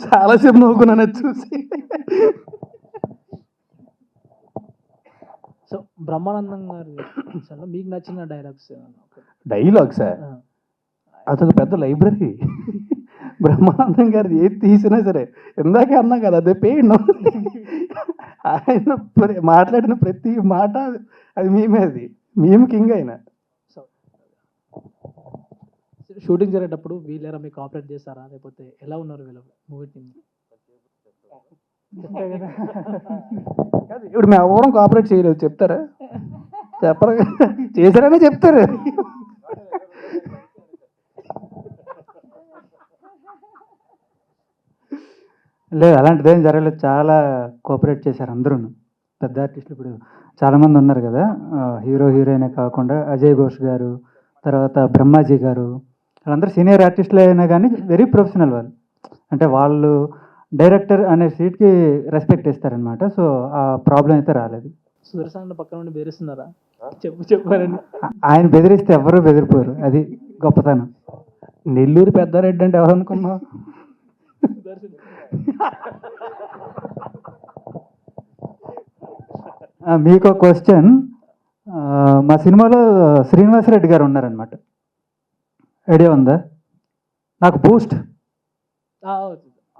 చాలాసేపు నవ్వుకున్నాను అది చూసి. సో బ్రహ్మానందం గారి అసలు మీకు నచ్చిన డైలాగ్స్ డైలాగ్సా? అదొక పెద్ద లైబ్రరీ. బ్రహ్మానందం గారు ఏది తీసినా సరే, ఇందాకే అన్నా కదా అదే పెయిన్. ఆయన మాట్లాడిన ప్రతి మాట అది మేమే, అది మేము కింగ్ అయినా. షూటింగ్ జరిగేటప్పుడు వీళ్ళెరా మీకు కోఆపరేట్ చేస్తారా, లేకపోతే ఎలా ఉన్నారు వీళ్ళు మూవీ టీమ్? ఇప్పుడు మేము ఎవరం కోఆపరేట్ చేయలేదు, చెప్తారా? చెప్పరు, చేశారనే చెప్తారు. లేదు అలాంటిదేం జరగలేదు, చాలా కోఆపరేట్ చేశారు అందరూ. పెద్ద ఆర్టిస్టులు ఇప్పుడు చాలామంది ఉన్నారు కదా, హీరో హీరోయినే కాకుండా అజయ్ ఘోష్ గారు, తర్వాత బ్రహ్మాజీ గారు, వాళ్ళందరూ సీనియర్ ఆర్టిస్టులు అయినా కానీ వెరీ ప్రొఫెషనల్ వాళ్ళు. అంటే వాళ్ళు డైరెక్టర్ అనే సీట్కి రెస్పెక్ట్ ఇస్తారనమాట. సో ఆ ప్రాబ్లం అయితే రాలేదు. సుదర్శన్ పక్కన నుండి బెదిరిస్తున్నారా? చెప్పారండి. ఆయన బెదిరిస్తే ఎవరు బెదిరిపోరు, అది గొప్పతనం. నెల్లూరు పెద్దారెడ్డి అంటే ఎవరు అనుకున్నావు? మీకు క్వశ్చన్, మా సినిమాలో శ్రీనివాసరెడ్డి గారు ఉన్నారనమాట, ఐడియా ఉందా? నాకు బూస్ట్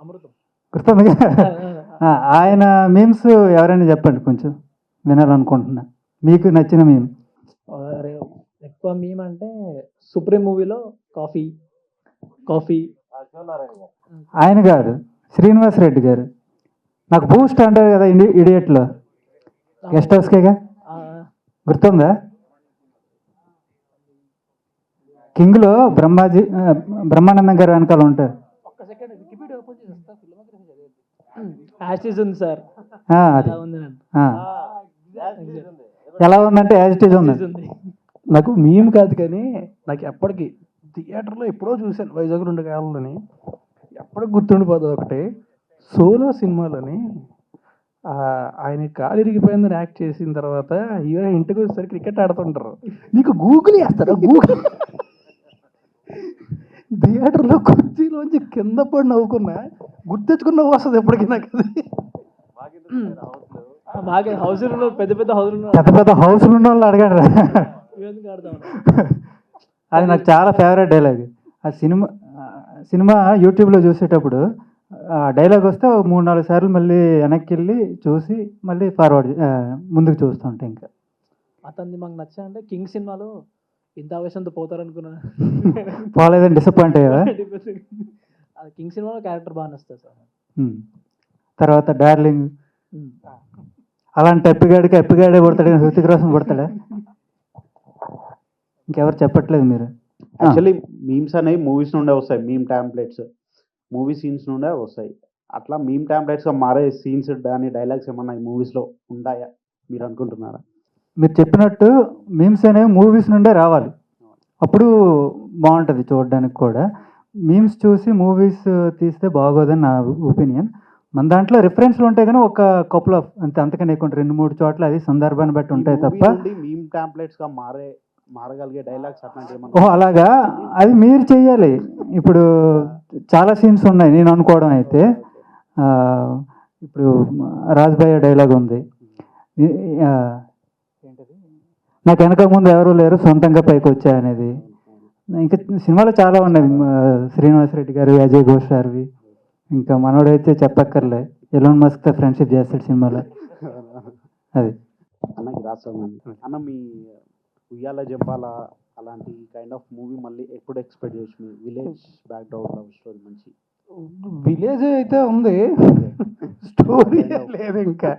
అమృతం గుర్తుందిగా. ఆయన మీమ్స్ ఎవరైనా చెప్పండి, కొంచెం వినాలనుకుంటున్నా. మీకు నచ్చిన మీమ్? ఎక్కువ మీమ్ అంటే సుప్రీం మూవీలో కాఫీ కాఫీ. ఆయన కాదు, శ్రీనివాసరెడ్డి గారు. నాకు బూస్ట్ అంటారు కదా ఇడియట్లో, గెస్ట్ హౌస్కేగా, గుర్తుందా? కింగ్లో బ్రహ్మానందం గారు వెనకాల ఉంటారు. ఉంది సార్, అది ఎలా ఉందంటే యాజ్ ఇట్ ఈజ్ ఉంది. నాకు మీమ్ కాదు కానీ నాకు ఎప్పటికీ థియేటర్లో ఎప్పుడో చూశాను, వైజాగ్ 2 కాలంలోని, ఎప్పటికి గుర్తుండిపోతుంది ఒకటి. సోలో సినిమాలోని ఆయన కాలు ఇరిగిపోయిందని యాక్ట్ చేసిన తర్వాత హీరో ఇంటికి వచ్చేసరికి క్రికెట్ ఆడుతుంటారు. నీకు గూగుల్ వేస్తారా? గూగుల్ థియేటర్లో కుర్చీలోంచి కింద పడి నవ్వుకున్నా, గుర్తెచ్చుకుని నవ్వు వస్తుంది ఎప్పటికీ నాకు. అది హౌస్లు పెద్ద పెద్ద హౌస్లు ఉన్న వాళ్ళు అడగండి. అది నాకు చాలా ఫేవరెట్ డైలాగ్. ఆ సినిమా యూట్యూబ్లో చూసేటప్పుడు డైలాగ్ వస్తే 3-4 సార్లు మళ్ళీ వెనక్కి వెళ్ళి చూసి మళ్ళీ ఫార్వర్డ్ ముందుకు చూస్తూ ఉంటాయి. ఇంకా అతన్ని మాకు నచ్చా అంటే కింగ్ సినిమాలో ఇంత ఆవేశంతో పోతారనుకున్నా, పోలేదని డిసప్పాయింట్ అయ్యావా? అది కింగ్ సినిమాలో క్యారెక్టర్ బాగా నచ్చుతుంది సార్. తర్వాత డార్లింగ్, అలాంటి ఎప్పిగాడే పుడతాడు, హృతిక్ రోషన్ పుడతాడా? ఇంకెవరు చెప్పట్లేదు మీరు. యాక్చువల్లీ మీమ్స్ అనేవి మూవీస్ నుండే వస్తాయి, మీమ్ టెంప్లెట్స్ మూవీ సీన్స్ నుండే వస్తాయి. అట్లా మీమ్ టెంప్లెట్స్గా మారే సీన్స్ కానీ డైలాగ్స్ ఏమన్నా ఈ మూవీస్లో ఉంటాయా మీరు అనుకుంటున్నారా? మీరు చెప్పినట్టు మీమ్స్ అనేవి మూవీస్ నుండే రావాలి, అప్పుడు బాగుంటుంది చూడడానికి కూడా. మీమ్స్ చూసి మూవీస్ తీస్తే బాగోదని నా ఒపీనియన్. మన దాంట్లో రిఫరెన్స్లు ఉంటాయి కానీ ఒక కపుల్ ఆఫ్ అంతకని ఎక్కువ 2-3 చోట్ల అది సందర్భాన్ని బట్టి ఉంటాయి తప్ప. మీమ్ టెంప్లెట్స్గా మారగలిగే డైలాగ్స్ అట్లాంటివి. ఓహో అలాగా, అది మీరు చెయ్యాలి. ఇప్పుడు చాలా సీన్స్ ఉన్నాయి నేను అనుకోవడం అయితే. ఇప్పుడు రాజ్భయ్య డైలాగ్ ఉంది, నాకు వెనక ముందు ఎవరు లేరు సొంతంగా పైకి వచ్చా అనేది. ఇంకా సినిమాలో చాలా ఉన్నాయి, శ్రీనివాసరెడ్డి గారు, అజయ్ ఘోష్ గారివి. ఇంకా మనోడైతే చెప్పక్కర్లే, ఎలోన్ మస్క్తో ఫ్రెండ్షిప్ చేస్తాడు సినిమాలో. అది అన్నకి రాస్తాను అన్న, మీ ఉయ్యాల జంపాల అలాంటి కైండ్ ఆఫ్ మూవీ మళ్ళీ ఎప్పుడు ఎక్స్పెక్ట్ చేయొచ్చు? విలేజ్ బ్యాక్గ్రౌండ్ లవ్ స్టోరీ మంచి విలేజ్ అయితే ఉంది, స్టోరీ లేదు. ఇంకా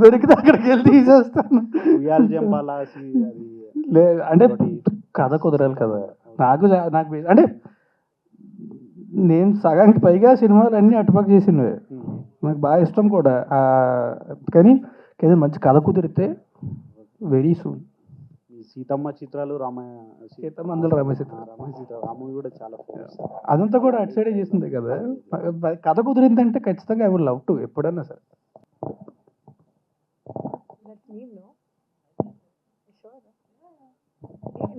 దొరికితే అక్కడికి వెళ్ళి తీసేస్తాను. ఉయ్యాల జంపాల లేదు అంటే కథ కుదరాలి కదా. నాకు అంటే నేను సగానికి పైగా సినిమాలు అన్నీ అటుపక్క చేసినవి, నాకు బాగా ఇష్టం కూడా. కానీ మంచి కథ కుదిరితే వెరీ సూన్. సీతమ్మ చిత్రాలు, సీతమ్మ అందులో రమేష్ ఆ మూవీ కూడా చాలా ఫేమస్. అదంతా కూడా అటు సైడే చేసింది కదా. కథ కుదిరిందంటే ఖచ్చితంగా ఐ వుడ్ లవ్ టు, ఎప్పుడన్నా సరే.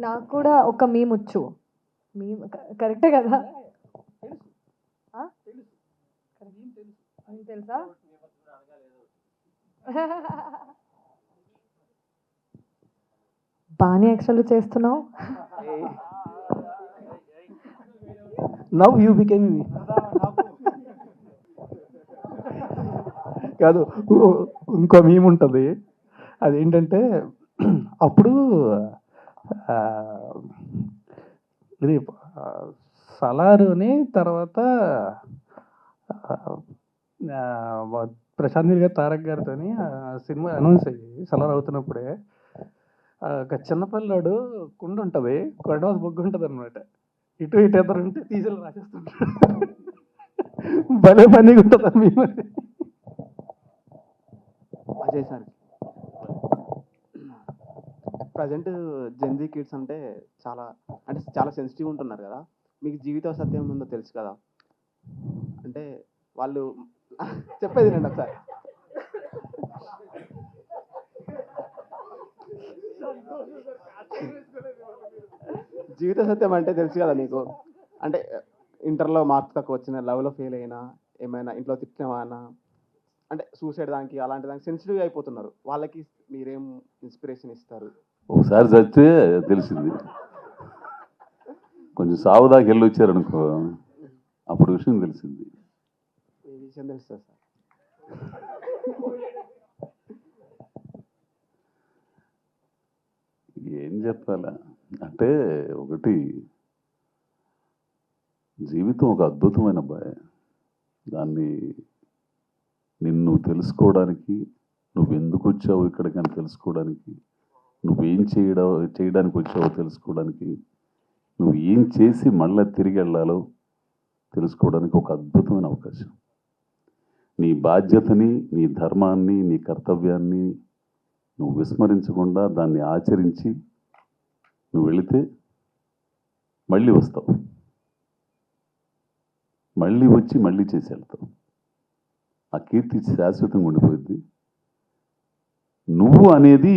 నాకు కూడా ఒక మీమ్ వచ్చు. మీమ్ కరెక్టే కదా? ఆ? మీకు తెలుసా? బాగానే యాక్చువల్ చేస్తున్నావు. నవ్ యూ బికేమ్ కాదు, ఇంకో మీమ్ ఉంటుంది. అదేంటంటే అప్పుడు ఆ, ఇది సలారుని తర్వాత ప్రశాంత్ నీల్ గారు తారక్ గారితో సినిమా అనౌన్స్ అయ్యి సలార్ అవుతున్నప్పుడే ఒక చిన్నపిల్లాడు కుండ ఉంటుంది, కొండ బొగ్గు ఉంటుంది అనమాట. ఇటు ఇటు ఎదురు ఉంటే తీసేలు రాసేస్తుంటాడు. భలే పనిగా ఉంటుంది మేము. Ajay sir, present Gen Z kids అంటే చాలా సెన్సిటివ్ ఉంటున్నారు కదా. మీకు జీవిత సత్యం ఉందో తెలుసు కదా, అంటే వాళ్ళు చెప్పేది రండి ఒకసారి. జీవిత సత్యం అంటే తెలుసు కదా మీకు, అంటే ఇంటర్లో మార్క్స్ తక్కువ వచ్చిన, లవ్లో ఫెయిల్ అయినా, ఏమైనా ఇంట్లో తిట్టినా, అంటే సూసైడ్ దానికి అలాంటి దానికి సెన్సిటివ్ అయిపోతున్నారు. వాళ్ళకి మీరేం ఇన్స్పిరేషన్ ఇస్తారు? ఒకసారి చస్తే తెలిసింది, కొంచెం సావు దాకా వెళ్ళి వచ్చారనుకో, అప్పుడు విషయం తెలిసింది. ఏ విషయం తెలుస్తుంది సార్? ఏం చెప్పాలా అంటే, ఒకటి జీవితం ఒక అద్భుతమైన భయం. దాన్ని నిన్ను తెలుసుకోవడానికి, నువ్వు ఎందుకు వచ్చావు ఇక్కడికని తెలుసుకోవడానికి, నువ్వేం చేయడానికి వచ్చావో తెలుసుకోవడానికి, నువ్వు ఏం చేసి మళ్ళీ తిరిగి వెళ్ళాలో తెలుసుకోవడానికి ఒక అద్భుతమైన అవకాశం. నీ బాధ్యతని, నీ ధర్మాన్ని, నీ కర్తవ్యాన్ని నువ్వు విస్మరించకుండా దాన్ని ఆచరించి నువ్వు వెళితే మళ్ళీ వస్తావు, మళ్ళీ వచ్చి మళ్ళీ చేసి వెళ్తావు. ఆ కీర్తి శాశ్వతంగా ఉండిపోయింది. నువ్వు అనేది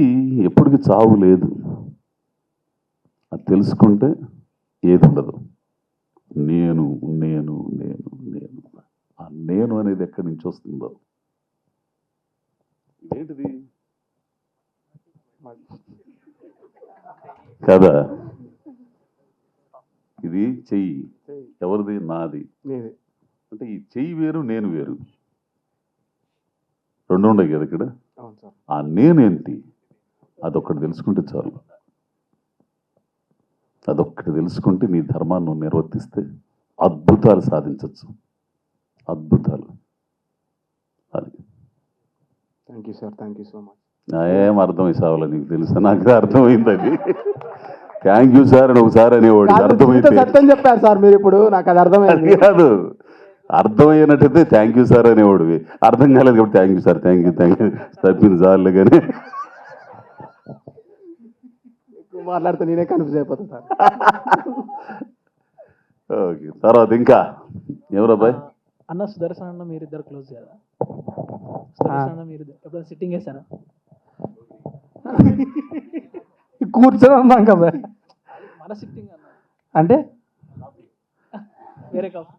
ఎప్పటికీ చావు లేదు. అది తెలుసుకుంటే ఏది ఉండదు. నేను నేను నేను నేను ఆ నేను అనేది ఎక్కడి నుంచి వస్తుందో. ఇదేంటిది కదా, ఇది చెయ్యి ఎవరిది? నాది. అంటే ఈ చెయ్యి వేరు, నేను వేరు, రెండు ఉన్నాయి కదా ఇక్కడ. ఆ నేనేంటి అదొక్కటి తెలుసుకుంటే చాలు. అదొక్కటి తెలుసుకుంటే నీ ధర్మాన్ని నువ్వు నిర్వర్తిస్తే అద్భుతాలు సాధించవచ్చు. అద్భుతాలు. అది. Thank you sir, thank you so much. ఏం అర్థమై సావాల నీకు తెలుసా? నాకు అర్థమైందని. థ్యాంక్ యూ సార్ అని ఒకసారి అనేవాడు, అర్థమైతే సత్యం చెప్పారు సార్ మీరు ఇప్పుడు, నాకు అది అర్థమైంది. కాదు, అర్థమయ్యేటట్టయితే థ్యాంక్ యూ సార్ అనేవాడివి. అర్థం కాలేదు కాబట్టి thank you sir, thank you తప్పింది సార్లే. కానీ మాట్లాడితే నేనే కన్ఫ్యూజ్ అయిపోతాను సార్. ఓకే, తర్వాత ఇంకా ఎవరు అబ్బాయి? అన్న సుదర్శన్ అన్న మీరిద్దరు క్లోజ్ కదా? సుదర్శన్ అన్న మీరు ఎప్పుడైనా సిట్టింగ్ వేసారా? కూర్చొని ఉన్నాం కదా మన సిట్టింగ్ అన్న అంటే వేరే కాదు,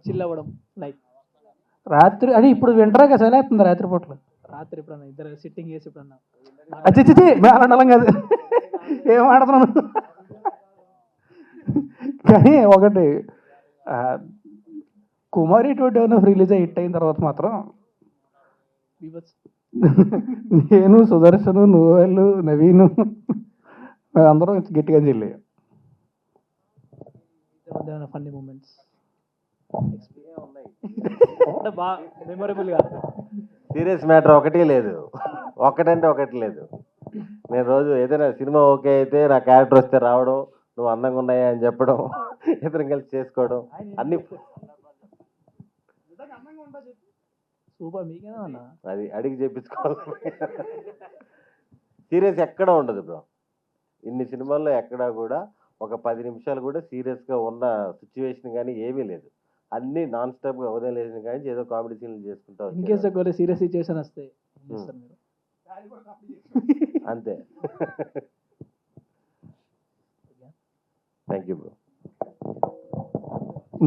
చిల్ అవ్వడం లైక్ రాత్రి అని. ఇప్పుడు వింటరా కదా చదివేస్తుంది రాత్రి పూటలు. రాత్రి ఎప్పుడన్నా ఇద్దరు సిట్టింగ్ వేసి ఎప్పుడన్నా అచ్చిచ్చి మేడం కాదు, ఏం ఆడుతున్నాను. కానీ ఒకటి కుమారి 21 రిలీజ్ అయ్యి హిట్ అయిన తర్వాత మాత్రం నేను, సుదర్శను, నువ్వు, నవీను అందరం గట్టిగా చెల్లి. ఫన్నీ మూమెంట్స్ బాగా మెమొరబుల్గా. సీరియస్ మ్యాటర్ ఒకటి లేదు, ఒకటంటే ఒకటి లేదు. నేను రోజు ఏదైనా సినిమా ఓకే అయితే నా క్యారెక్టర్ వస్తే రావడం, నువ్వు అందంగా ఉన్నాయా అని చెప్పడం, ఇద్దరం కలిసి చేసుకోవడం, అన్ని సూపర్. మీకేనా అన్న అది అడిగి చేపించుకోవాలి. సీరియస్ ఎక్కడ ఉండదు బ్రో. ఇన్ని సినిమాల్లో ఎక్కడా కూడా ఒక 10 నిమిషాలు కూడా సీరియస్గా ఉన్న సిచ్యువేషన్ కానీ ఏమీ లేదు. అన్నీ నాన్ స్టాప్గా ఉదయం లేచిన కానీ ఏదో కామెడీ సీన్లు చేసుకుంటా ఇన్ కేస్ ఒకవేళ సీరియస్ సిచ్యువేషన్ వస్తే ఏం చేస్తారు మీరు? అంతే. Thank you bro.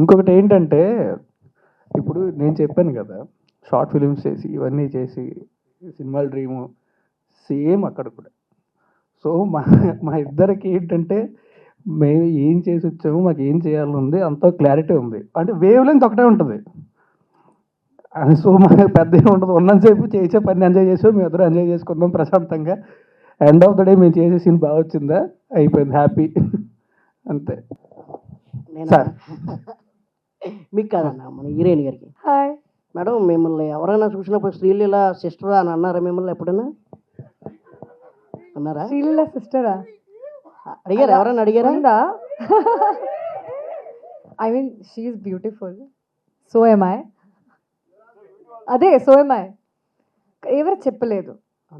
ఇంకొకటి ఏంటంటే ఇప్పుడు నేను చెప్పాను కదా, షార్ట్ ఫిలిమ్స్ చేసి ఇవన్నీ చేసి సినిమాల డ్రీము సేమ్ అక్కడ కూడా. సో మా ఇద్దరికి ఏంటంటే మేము ఏం చేసి వచ్చాము, మాకు ఏం చేయాలని ఉంది, అంత క్లారిటీ ఉంది. అంటే వేవ్ లెంత్ ఒకటే ఉంటుంది. సో మాకు పెద్ద ఏమి ఉండదు. ఉన్నంతసేపు చేసే పని ఎంజాయ్ చేసాం, మేము ఇద్దరు ఎంజాయ్ చేసుకున్నాం ప్రశాంతంగా. ఎండ్ ఆఫ్ ద డే మేము చేసే సీన్ బాగా వచ్చిందా, అయిపోయింది, హ్యాపీ, అంతే. సార్ మీకు కాదన్న, మన హీరోయిన్ గారికి. హాయ్ మేడం, మిమ్మల్ని ఎవరైనా చూసినప్పుడు శ్రీలీల సిస్టర్ అని అన్నారా మిమ్మల్ని ఎప్పుడైనా? అన్నారా? శ్రీలీల సిస్టరా అడిగారా? ఎవరైనా అడిగారా? ఉందా? I mean she's beautiful, so am I. అదే సో ఎమ్ ఐ. ఎవరు చెప్పలేదు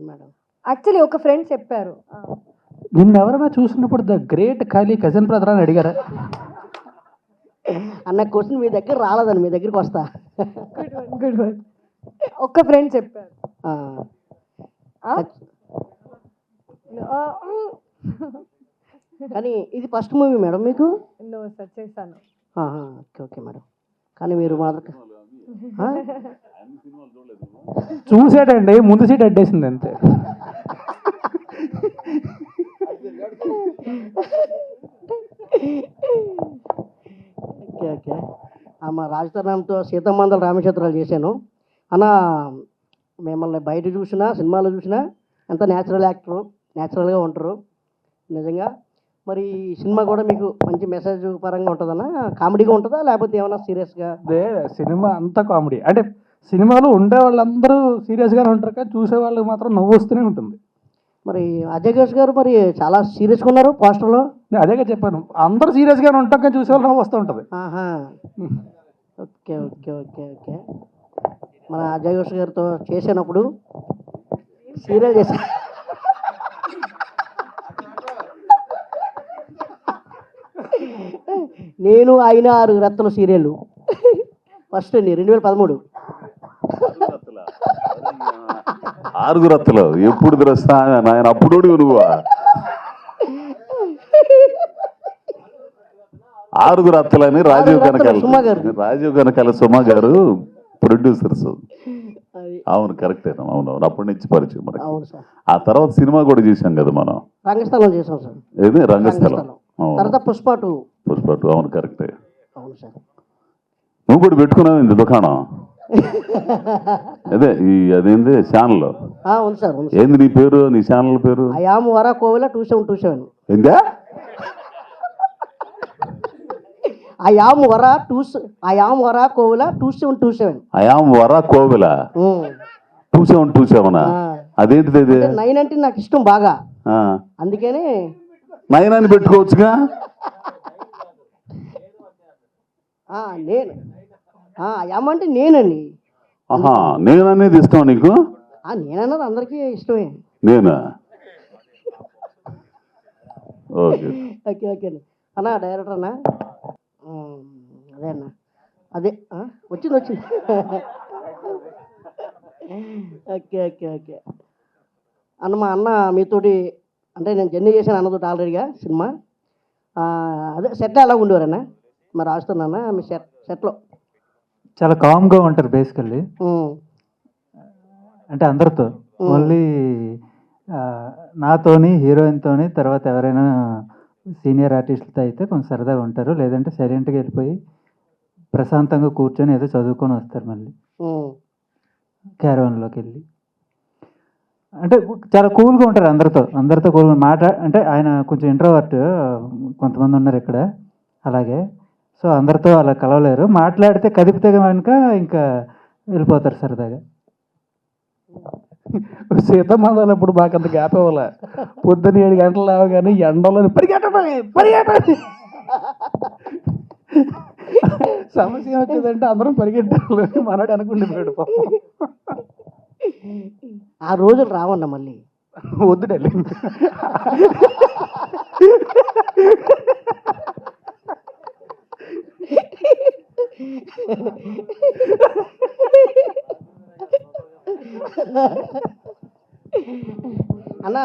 మేడం. యాక్చువల్లీ ఒక ఫ్రెండ్ చెప్పారు. నిన్ను ఎవరైనా చూసినప్పుడు ద గ్రేట్ ఖాళీ కజిన్ బ్రదర్ అని అడిగారా? అన్న క్వశ్చన్ మీ దగ్గర రాలేదని మీ దగ్గరికి వస్తా. Good one. ఒక్క ఫ్రెండ్ చెప్పారు. కానీ ఇది ఫస్ట్ మూవీ మేడం మీకు? నో సార్, చేశాను. Okay okay madam. కానీ మీరు మాత్రం చూసాడండి, ముందు సీట్ అడ్డేసింది అంతే. Okay okay. మా రాజతరంతో సీతమ్మందల రామచంద్రాలు చేశాను అన్న. మిమ్మల్ని బయట చూసినా సినిమాలో చూసినా ఎంత న్యాచురల్ యాక్టరు, న్యాచురల్గా ఉంటారు నిజంగా. మరి ఈ సినిమా కూడా మీకు మంచి మెసేజ్ పరంగా ఉంటుందన్నా? కామెడీగా ఉంటుందా లేకపోతే ఏమైనా సీరియస్గా? అదే సినిమా అంతా కామెడీ. అంటే సినిమాలో ఉండే వాళ్ళందరూ సీరియస్గానే ఉంటారు, కానీ చూసే వాళ్ళకి మాత్రం నవ్వు వస్తూనే ఉంటుంది. మరి అజయ్ ఘోష్ గారు మరి చాలా సీరియస్గా ఉన్నారు పోస్టర్లో. నేను అదేగా చెప్పాను, అందరూ సీరియస్గానే ఉంటాం కానీ చూసే వాళ్ళు నవ్వు వస్తూ ఉంటుంది. Okay okay okay okay. మన అజయ్ ఘోష్ గారితో చేసినప్పుడు సీరియల్ చేసా. నేను ఆయన 6 రత్తుల సీరియల్ ఫస్ట్ అండి 2013. 6 రత్తులు ఎప్పుడు తెలుస్తా నాయన, అప్పుడు నువ్వు 6 రత్తులని రాజీవ్ కనకాల సుమ గారు ప్రొడ్యూసర్స్. అవును కరెక్టే, అవునవును, అప్పటి నుంచి పరిచయం మనకి. ఆ తర్వాత సినిమా కూడా చేశాం కదా మనం, రంగస్థలం చేసాం సార్. ఏది రంగస్థలం, తర్వాత పుష్ప 2. అవును కరెక్టే. అవును సార్. నువ్వు కూడా పెట్టుకున్నావు ఇంత దుకాణం? అదే అదేంది ఛానల్? అవును సార్. ఏంది నీ పేరు, నీ ఛానల్ పేరు? అయామ్ వరా కోవిల 2727. ఏందా? అయామ్ వరా కోవిల 2727. అయామ్ వరా కోవిల 2727. అదేంటిది? 9 అంటే నాకు ఇష్టం బాగా, అందుకని 9 అని పెట్టుకోవచ్చుగా. నేను అయామ్ అంటే నేనండి. ఆహా, నేను అనేది ఇష్టం నీకు? నేనన్నది అందరికీ ఇష్టమే. నేనా? ఓకే ఓకే ఓకే అన్న. డైరెక్టర్ అన్న, అదే అన్న, అదే వచ్చింది. ఓకే ఓకే ఓకే అన్న. మా అన్న మీతోటి అంటే నేను జర్నీ చేశాను అన్నతోటి ఆల్రెడీగా సినిమా. అదే సెట్లో ఎలా ఉండేవారన్న? మరి రాస్తున్నానా మీ సెట్లో? చాలా కామ్గా ఉంటారు బేసికల్లీ, అంటే అందరితో. ఓన్లీ నాతోని, హీరోయిన్తోని, తర్వాత ఎవరైనా సీనియర్ ఆర్టిస్టులతో అయితే కొంచెం సరదాగా ఉంటారు. లేదంటే సైలెంట్గా వెళ్ళిపోయి ప్రశాంతంగా కూర్చొని ఏదో చదువుకొని వస్తారు మళ్ళీ క్యారవాన్లోకి వెళ్ళి. అంటే చాలా కూల్గా ఉంటారు అందరితో కూల్గా అంటే ఆయన కొంచెం ఇంట్రోవర్ట్, కొంతమంది ఉన్నారు ఇక్కడ అలాగే. సో అందరితో అలా కలవలేరు, మాట్లాడితే కదిపితే కనుక ఇంకా వెళ్ళిపోతారు సరదాగా. సీతమ్మందలు ఇప్పుడు మాకు అంత గ్యాప్ ఇవ్వాల. పొద్దున్న 7 గంటలు లేవగానే ఎండలో పరిగెట్టండి. సమస్య వచ్చిందంటే అందరం పరిగెట్టాలి, మనోడు అనుకుంటున్నాడు పాపం. ఆ రోజులు రావన్న మళ్ళీ. వద్దుడండి. అన్న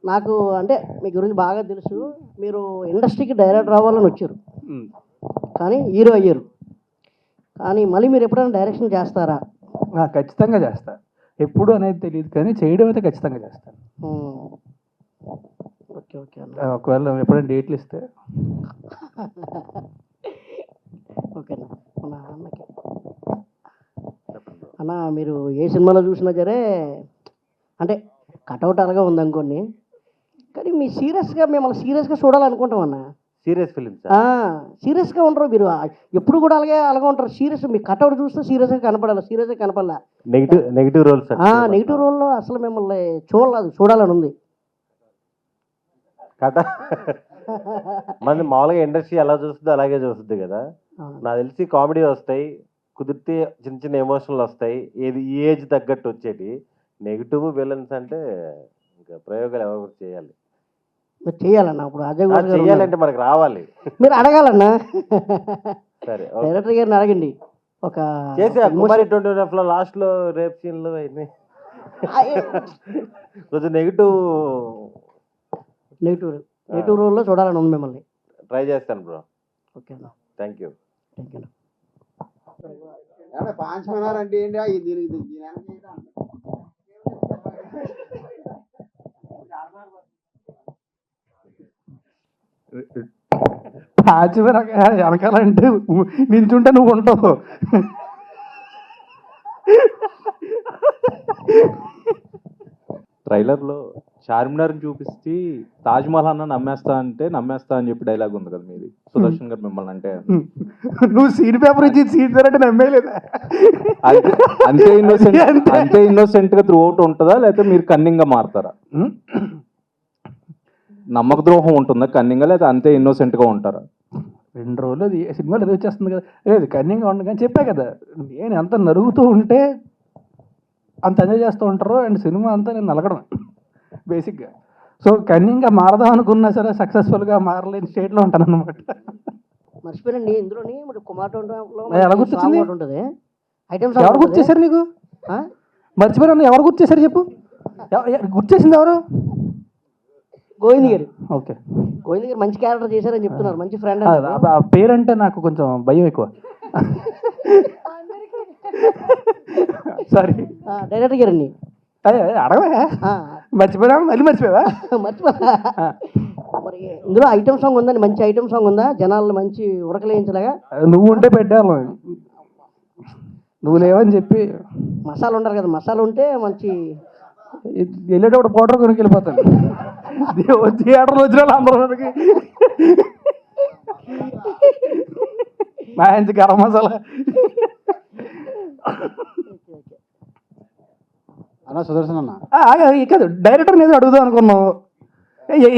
నాకు అంటే మీ గురించి బాగా తెలుసు. మీరు ఇండస్ట్రీకి డైరెక్టర్ అవ్వాలని వచ్చారు, కానీ హీరో అయ్యారు. కానీ మళ్ళీ మీరు ఎప్పుడైనా డైరెక్షన్ చేస్తారా? ఖచ్చితంగా చేస్తా. ఎప్పుడు అనేది తెలియదు కానీ చేయడం అయితే ఖచ్చితంగా చేస్తాను. ఓకే ఓకే అన్న. ఒకవేళ ఎప్పుడైనా డేట్లు ఇస్తే. ఓకేనా మన అన్నకి. అన్న మీరు ఏ సినిమాలో చూసినా సరే అంటే కటౌట్ అలాగే ఉందనుకోండి, కానీ మీ మిమ్మల్ని సీరియస్గా చూడాలనుకుంటాం అన్న. సీరియస్ ఫిలిమ్స్ సీరియస్గా ఉండరు మీరు, ఎప్పుడు కూడా అలాగే ఉంటారు. సీరియస్ మీ కటౌట్ చూస్తే సీరియస్గా కనపడాలి, సీరియస్గా కనపడాల. నెగిటివ్ రోల్స్ నెగిటివ్ రోల్లో అసలు మిమ్మల్ని చూడాలని ఉంది. మన మామూలుగా ఇండస్ట్రీ ఎలా చూస్తుందో అలాగే చూస్తుంది కదా. నాకు తెలిసి కామెడీ వస్తాయి, కుదిరితే చిన్న చిన్న ఎమోషనల్ వస్తాయి, ఏది ఈ ఏజ్ తగ్గట్టు వచ్చేటి. నెగిటివ్ విలన్స్ అంటే ఇంకా ప్రయోగాలు ఎవరు చేయాలి, చేయాలన్నా. ఇప్పుడు అజయ్ గారు చేయాలంటే మనకు రావాలి, మీరు అడగాలన్నా. సరే డైరెక్టర్ గారిని అడగండి. ఒక చేసే కుమారి 20 లాస్ట్ లో రేప్ సీన్లు అవన్నీ కొంచెం నెగిటివ్ రోల్లో చూడాలని ఉంది మిమ్మల్ని. ట్రై చేస్తాను బ్రో. ఓకే అన్న, థ్యాంక్ యూ. అంటే ఏంటి వెనకాలంటే నించుంటే నువ్వు ఉంటావు. ట్రైలర్లో చార్మినార్ని చూపిస్తే తాజ్మహల్ అన్న నమ్మేస్తా అని చెప్పి డైలాగ్ ఉంది కదా మీది, సుదర్శన్ గారు మిమ్మల్ని అంటే. నువ్వు సీట్ పేపర్ ఇచ్చి సీట్ అంటే నమ్మేలేదా? అంతే ఇన్నోసెంట్ గా త్రూ అవుట్ ఉంటుందా, లేకపోతే మీరు కన్నింగ్ గా మారుతారా? నమ్మక ద్రోహం ఉంటుందా కన్నింగ్ గా, లేదా అంతే ఇన్నోసెంట్ గా ఉంటారా? 2 రోజులు అది సినిమాలో అది వచ్చేస్తుంది కదా. లేదు కన్నింగ్గా ఉండదు కానీ చెప్పా కదా, నేను ఎంత నరుగుతూ ఉంటే అంత ఎంజాయ్ చేస్తూ ఉంటారు. అండ్ సినిమా అంతా నేను నలగడం బేసిక్గా. సో కన్నింగ్గా మారదాం అనుకున్నా సరే సక్సెస్ఫుల్గా మారలేని స్టేట్లో ఉంటాను అనమాట. మర్చిపోయినండి ఇందులోని కుమార్ ఎలా గుర్తొచ్చింది? ఉంటుంది. ఎవరు గుర్తు చేశారు నీకు? మర్చిపోయినా ఎవరు గుర్తు చేశారు చెప్పు? గుర్తు చేసింది ఎవరు? గోవింద్ గారు. ఓకే, గోవింద్ గారు మంచి క్యారెక్టర్ చేశారని చెప్తున్నారు, మంచి ఫ్రెండ్. ఆ పేరంటే నాకు కొంచెం భయం ఎక్కువ. సారీ డైరెక్టర్ గారండి. అడగవా? మర్చిపోయినా మళ్ళీ మర్చిపోయావా? మరి ఇందులో ఐటమ్ సాంగ్ ఉందండి, మంచి ఐటమ్ సాంగ్ ఉందా జనాలను మంచి ఉరకలేయించలాగా? నువ్వు ఉంటే పెట్టాను, నువ్వు లేవని చెప్పి. మసాలా ఉండాలి కదా, మసాలా ఉంటే మంచి. వెళ్ళేటప్పుడు పౌడర్ కొనుక్కి వెళ్ళిపోతాను. థియేటర్లో వచ్చిన వాళ్ళు అందరూ మనకి మంచి గరం మసాలా. అన్న సుదర్శన్ అన్న కాదు, డైరెక్టర్ మీద అడుగుదాం అనుకున్నావు,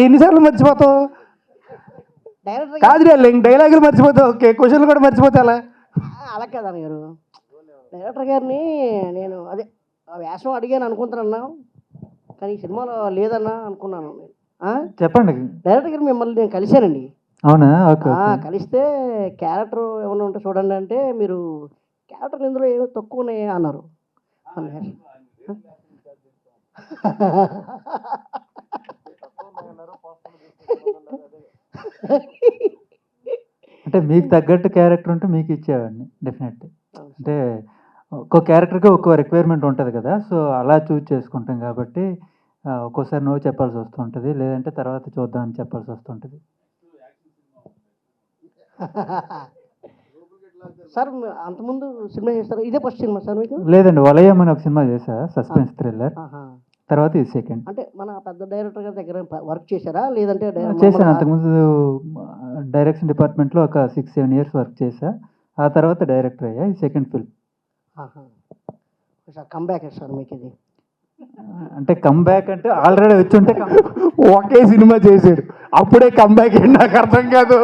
ఎన్నిసార్లు మర్చిపోతావు? కాదు డైలాగులు మర్చిపోతావు, ఓకే క్వశ్చన్లు కూడా మర్చిపోతే అలా అలా కదా గారు. డైరెక్టర్ గారిని నేను అదే వేషం అడిగాను అనుకుంటానన్నా, కానీ ఈ సినిమాలో లేదన్నా అనుకున్నాను. చెప్పండి. డైరెక్టర్ గారు మిమ్మల్ని నేను కలిశానండి. అవునా? ఓకే. కలిస్తే క్యారెక్టర్ ఏమైనా ఉంటే చూడండి అంటే మీరు క్యారెక్టర్లు ఇందులో ఏమో తక్కువ ఉన్నాయి అన్నారు. అంటే మీకు తగ్గట్టు క్యారెక్టర్ ఉంటే మీకు ఇచ్చేవాడిని డెఫినెట్లీ. అంటే ఒక్కో క్యారెక్టర్కి ఒక్కో రిక్వైర్మెంట్ ఉంటుంది కదా, సో అలా చూజ్ చేసుకుంటాం కాబట్టి ఒక్కోసారి నో చెప్పాల్సి వస్తుంటుంది, లేదంటే తర్వాత చూద్దామని చెప్పాల్సి వస్తుంటుంది. సార్ అంతకుముందు సినిమా చేస్తారు, ఇదే ఫస్ట్ సినిమా సార్ మీకు? లేదండి, వలయం అని ఒక సినిమా చేశా, సస్పెన్స్ థ్రిల్లర్. తర్వాత ఇది సెకండ్. అంటే మన పెద్ద డైరెక్టర్ గారి దగ్గర వర్క్ చేశారా లేదంటే? చేశాను, అంతకుముందు డైరెక్షన్ డిపార్ట్మెంట్లో ఒక 6-7 years వర్క్ చేశా, ఆ తర్వాత డైరెక్టర్ అయ్యా. ఇది సెకండ్ ఫిల్మ్. కమ్బ్యాక్ సార్ మీకు ఇది? అంటే కమ్బ్యాక్ అంటే ఆల్రెడీ వచ్చి ఉంటే ఒకే సినిమా చేశాడు, అప్పుడే కమ్బ్యాక్ ఏంటి నాకు అర్థం కాదు.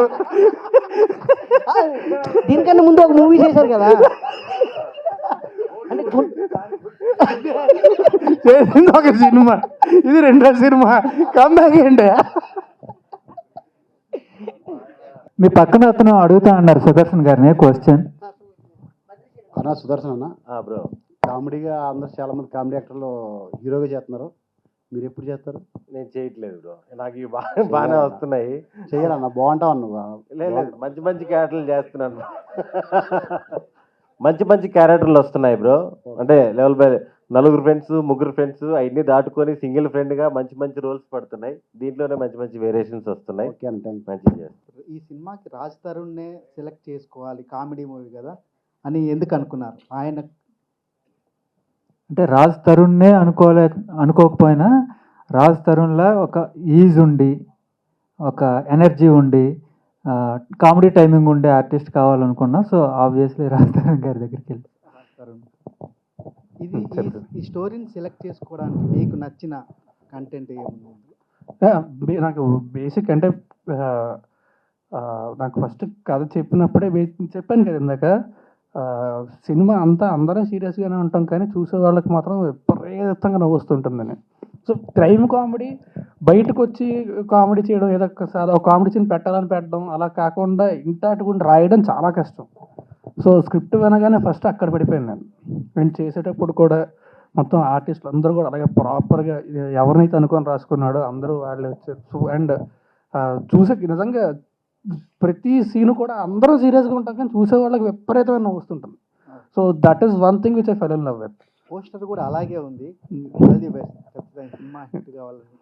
దీనికన్నా ముందు ఒక మూవీ చేశారు కదా, అంటే చేసింది ఒక సినిమా, ఇది 2వ సినిమా, కమ్బ్యాక్ ఏంటి? మీ పక్కన అతను అడుగుతా అన్నారు సుదర్శన్ గారిని క్వశ్చన్. అన్న సుదర్శన్ అన్న బ్రో, కామెడీగా అందరు చాలా మంది కామెడీ యాక్టర్లు హీరోగా చేస్తున్నారు, మీరు ఎప్పుడు చేస్తారు? నేను చేయట్లేదు బ్రో, నాకు ఇవి బాగానే వస్తున్నాయి. చెయ్యాలన్న, బాగుంటావు నువ్వు. లేదు, మంచి మంచి క్యారెక్టర్లు చేస్తున్నాను. మంచి మంచి క్యారెక్టర్లు వస్తున్నాయి బ్రో. అంటే లెవెల్ బై నలుగురు ఫ్రెండ్స్, ముగ్గురు ఫ్రెండ్స్ అవన్నీ దాటుకొని సింగిల్ ఫ్రెండ్గా మంచి మంచి రోల్స్ పడుతున్నాయి. దీంట్లోనే మంచి మంచి వేరియేషన్స్ వస్తున్నాయి. ఓకే అన్న, థ్యాంక్ మంచిగా చేస్తారు. ఈ సినిమాకి రాజ్ తరుణ్నే సెలెక్ట్ చేసుకోవాలి, కామెడీ మూవీ కదా అని ఎందుకు అనుకున్నారు? ఆయన అంటే రాజ్ తరుణ్నే అనుకోకపోయినా రాజ్ తరుణ్లా ఒక ఈజ్ ఉండి, ఒక ఎనర్జీ ఉండి, కామెడీ టైమింగ్ ఉండే ఆర్టిస్ట్ కావాలనుకున్నా. సో ఆబ్వియస్లీ రాజ్ తరుణ్ గారి దగ్గరికి వెళ్ళి రాజ్ తరుణ్ ఈ స్టోరీని సెలెక్ట్ చేసుకోవడానికి మీకు నచ్చిన కంటెంట్ ఏముంది? నాకు బేసిక్ అంటే నాకు ఫస్ట్ కథ చెప్పినప్పుడే చెప్పాను కదా ఇందాక, సినిమా అంతా అందరం సీరియస్గానే ఉంటాం కానీ చూసే వాళ్ళకి మాత్రం విపరీతంగా నవ్వుస్తుంటుందని. సో క్రైమ్ కామెడీ బయటకు వచ్చి కామెడీ చేయడం, ఏదో ఒక కామెడీ సీన్ పెట్టాలని పెట్టడం అలా కాకుండా ఇంటాటుకుండా రాయడం చాలా కష్టం. సో స్క్రిప్ట్ వినగానే ఫస్ట్ అక్కడ పడిపోయాను నేను చేసేటప్పుడు కూడా మొత్తం ఆర్టిస్టులు అందరూ కూడా అలాగే ప్రాపర్గా ఎవరినైతే అనుకొని రాసుకున్నాడో అందరూ వాళ్ళు వచ్చారు. అండ్ చూసే నిజంగా ప్రతి సీను కూడా అందరూ సీరియస్గా ఉంటాం కానీ చూసే వాళ్ళకి విపరీతమైన నవ్వుస్తుంటుంది. So that is one thing which I fell in love with. Poster కూడా అలాగే ఉంది. ఆల్ ది బెస్ట్, ఖచ్చితంగా సినిమా హిట్ కావాలని.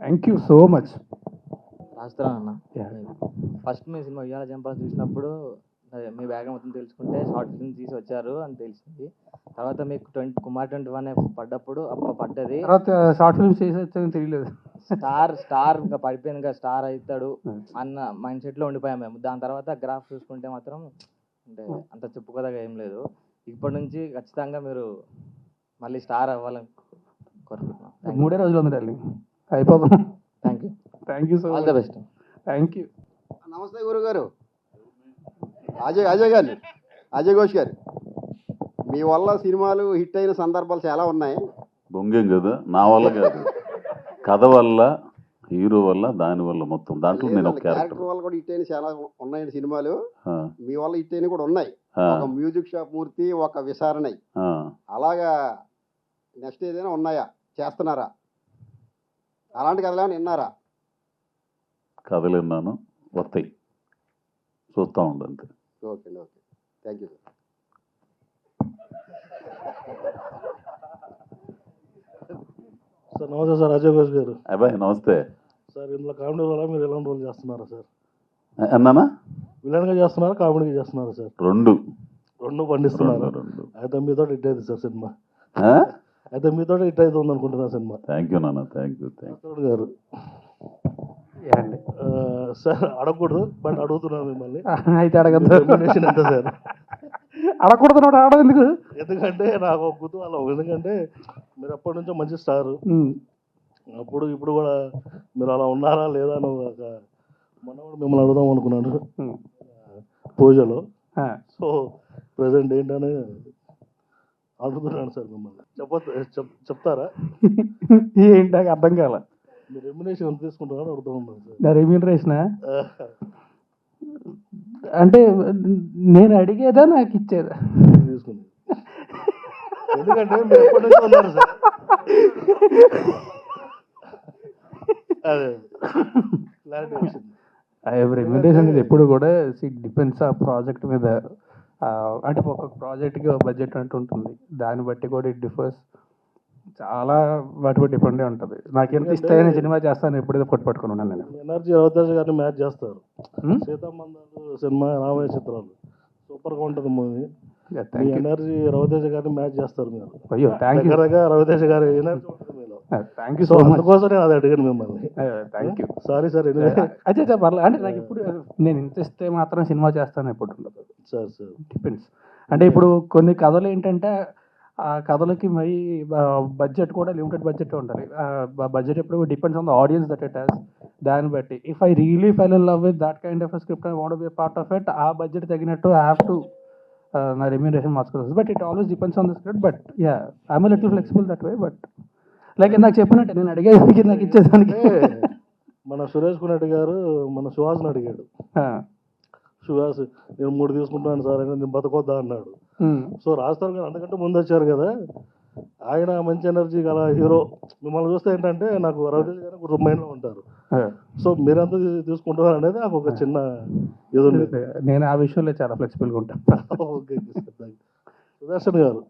Thank you so much. రాస్తారా అన్న, ఫస్ట్ మీ సినిమా ఉయ్యాల జంపాల చూసినప్పుడు మీ బ్యాగ్ మొత్తం తెలుసుకుంటే షార్ట్ ఫిల్మ్ తీసి వచ్చారు అని తెలిసింది. తర్వాత మీకు కుమార్ 21 పడ్డప్పుడు పడ్డది, తర్వాత షార్ట్ ఫిల్మ్స్ చేసి వచ్చాయని తెలియలేదు. స్టార్ ఇంకా పడిపోయింది ఇంకా స్టార్ అవుతాడు అన్న మైండ్ సెట్లో ఉండిపోయాం మేము. దాని తర్వాత గ్రాఫ్ చూసుకుంటే మాత్రం అంటే అంత చెప్పుకోదగా ఏం లేదు. ఇప్పటి నుంచి ఖచ్చితంగా మీరు మళ్ళీ స్టార్ అవ్వాలని కోరుకుంటున్నాం. 3 రోజులు ఉంది డార్లింగ్, అయిపోతాం. Thank you so all the best. Thank you. నమస్తే గురుగారు. అజయ్ గారు, అజయ్ ఘోష్ గారు, మీ వల్ల సినిమాలు హిట్ అయిన సందర్భాలు చాలా ఉన్నాయి. బొంగేం కదా, నా వల్ల కాదు, కథ వల్ల, హీరో వల్ల, దాని వల్ల మొత్తం దాంట్లో నేను ఒక క్యారెక్టర్ వల్ల కూడా హిట్ అయిన చాలా ఉన్నాయండి సినిమాలు. మీ వల్ల హిట్ అయిన కూడా ఉన్నాయి. ఒక మ్యూజిక్ షాప్ మూర్తి, ఒక విచారణ, అలాగా నెక్స్ట్ ఏదైనా ఉన్నాయా, చేస్తున్నారా? అలాంటి కథలు ఏమైనా విన్నారా? కథలు విన్నాను, వస్తాయి, చూస్తూ ఉండు అంతే. Okay okay, thank you sir. Sir నమస్తే సార్, అజయ్ ఘోష్ గారు. అబ్బాయి నమస్తే సార్, ఇందులో కామెడీ వల్ల మీరు ఎలాంటి రోల్ చేస్తున్నారా సార్? అన్నానా? విలన్గా చేస్తున్నారా, కామెడీగా చేస్తున్నారా సార్? రెండు పండిస్తున్నారు. అయితే మీతో హిట్ అయింది సార్ సినిమా. అయితే మీతో హిట్ అవుతుంది అనుకుంటున్నా సినిమా. థ్యాంక్ యూ నాన్న, థ్యాంక్ యూ గారు. సార్ అడగకూడదు బట్ అడుగుతున్నాను మిమ్మల్ని. అయితే అడగద్దు. రెమ్యునరేషన్ ఎంత సార్? అడగకూడదు, అడగడం ఎందుకు? ఎందుకంటే నాకు ఒక కుతూహలం. ఎందుకంటే మీరు అప్పటి నుంచో మంచి స్టార్, అప్పుడు ఇప్పుడు కూడా మీరు అలా ఉన్నారా లేదా అని మొన్న కూడా మిమ్మల్ని అడుగుదాం అనుకున్నాను పూజలో. సో ప్రజెంట్ ఏంటని అడుగుతున్నాను సార్ మిమ్మల్ని. చెప్తారా? ఏంటి నాకు అర్థం కాల. మీరు రెమ్యునరేషన్ ఎంత తీసుకుంటారని అడుగుతూ ఉన్నాను సార్. నా రెమ్యూనరేషనా అంటే నేను అడిగేదా నాకు ఇచ్చేదా? తీసుకుంది. ఎందుకంటే మీరు ఎప్పటి నుంచి ఉన్నారు సార్. అదే క్లారిటీ వచ్చింది. రెమ్యూనరేషన్ అనేది ఎప్పుడు కూడా డిపెండ్స్ ఆ ప్రాజెక్ట్ మీద. అంటే ఒక్కొక్క ప్రాజెక్ట్కి ఒక బడ్జెట్ అంటూ ఉంటుంది, దాన్ని బట్టి కూడా ఇట్ డిఫర్స్. చాలా వాటి బట్టి డిపెండ్ ఉంటుంది. నాకు ఎంత ఇష్టమైన సినిమా చేస్తాను ఎప్పుడైతే పట్టుకొని ఉన్నాను నేను. ఎనర్జీ రవితేజ గారిని మ్యాచ్ చేస్తారు. సీతామందాలు సినిమా, రామయ్య చిత్రాలు సూపర్గా ఉంటుంది మూవీ. ఎనర్జీ రవితేజ గారిని మ్యాచ్ చేస్తారు మీరు. అయ్యో థ్యాంక్ యూ. రవితేజ గారి ఎనర్జీ ఉంటుంది మీలో. Thank you so much. అందుకోసం నేను అది అడిగాను మిమ్మల్ని. Thank you. Sorry sir. అదే పర్లేదు. అంటే నాకు ఇప్పుడు నేను ఇంత ఇస్తే మాత్రం సినిమా చేస్తాను ఎప్పుడు ఉండదు సార్. Sir depends. అంటే ఇప్పుడు కొన్ని కథలు ఏంటంటే ఆ కథలకి మరి బడ్జెట్ కూడా లిమిటెడ్ బడ్జెట్ ఉండాలి. బడ్జెట్ ఎప్పుడు depends on the audience that it has. దాన్ని బట్టి if I really full in love with that kind of script I want be part of it, ఆ బడ్జెట్ తగినట్టు ఐ హ్యావ్ టు నా remuneration మార్చుకోవచ్చు. But it always depends on the script. But yeah I'm a little flexible that way. But like నాకు చెప్పినట్టు నేను అడిగేదానికి నాకు ఇచ్చేదానికి మన సురేష్ కునటి గారు మన సుహాస్ని అడిగాడు. సుహాస్ నేను 3 తీసుకుంటాను సార్ అని, నేను బతకొద్దా అన్నాడు. సో రాస్తారు గారు అంతకంటే ముందు వచ్చారు కదా, ఆయన మంచి ఎనర్జీ గల హీరో. మిమ్మల్ని చూస్తే ఏంటంటే నాకు రవితేజ గారు ఒక మైండ్లో ఉంటారు. సో మీరంతా తీసుకుంటున్నారు అనేది నాకు ఒక చిన్న ఇది ఉంది. నేను ఆ విషయంలో చాలా ఫ్లెక్సిబుల్గా ఉంటాను. ఓకే సుదర్శన్ గారు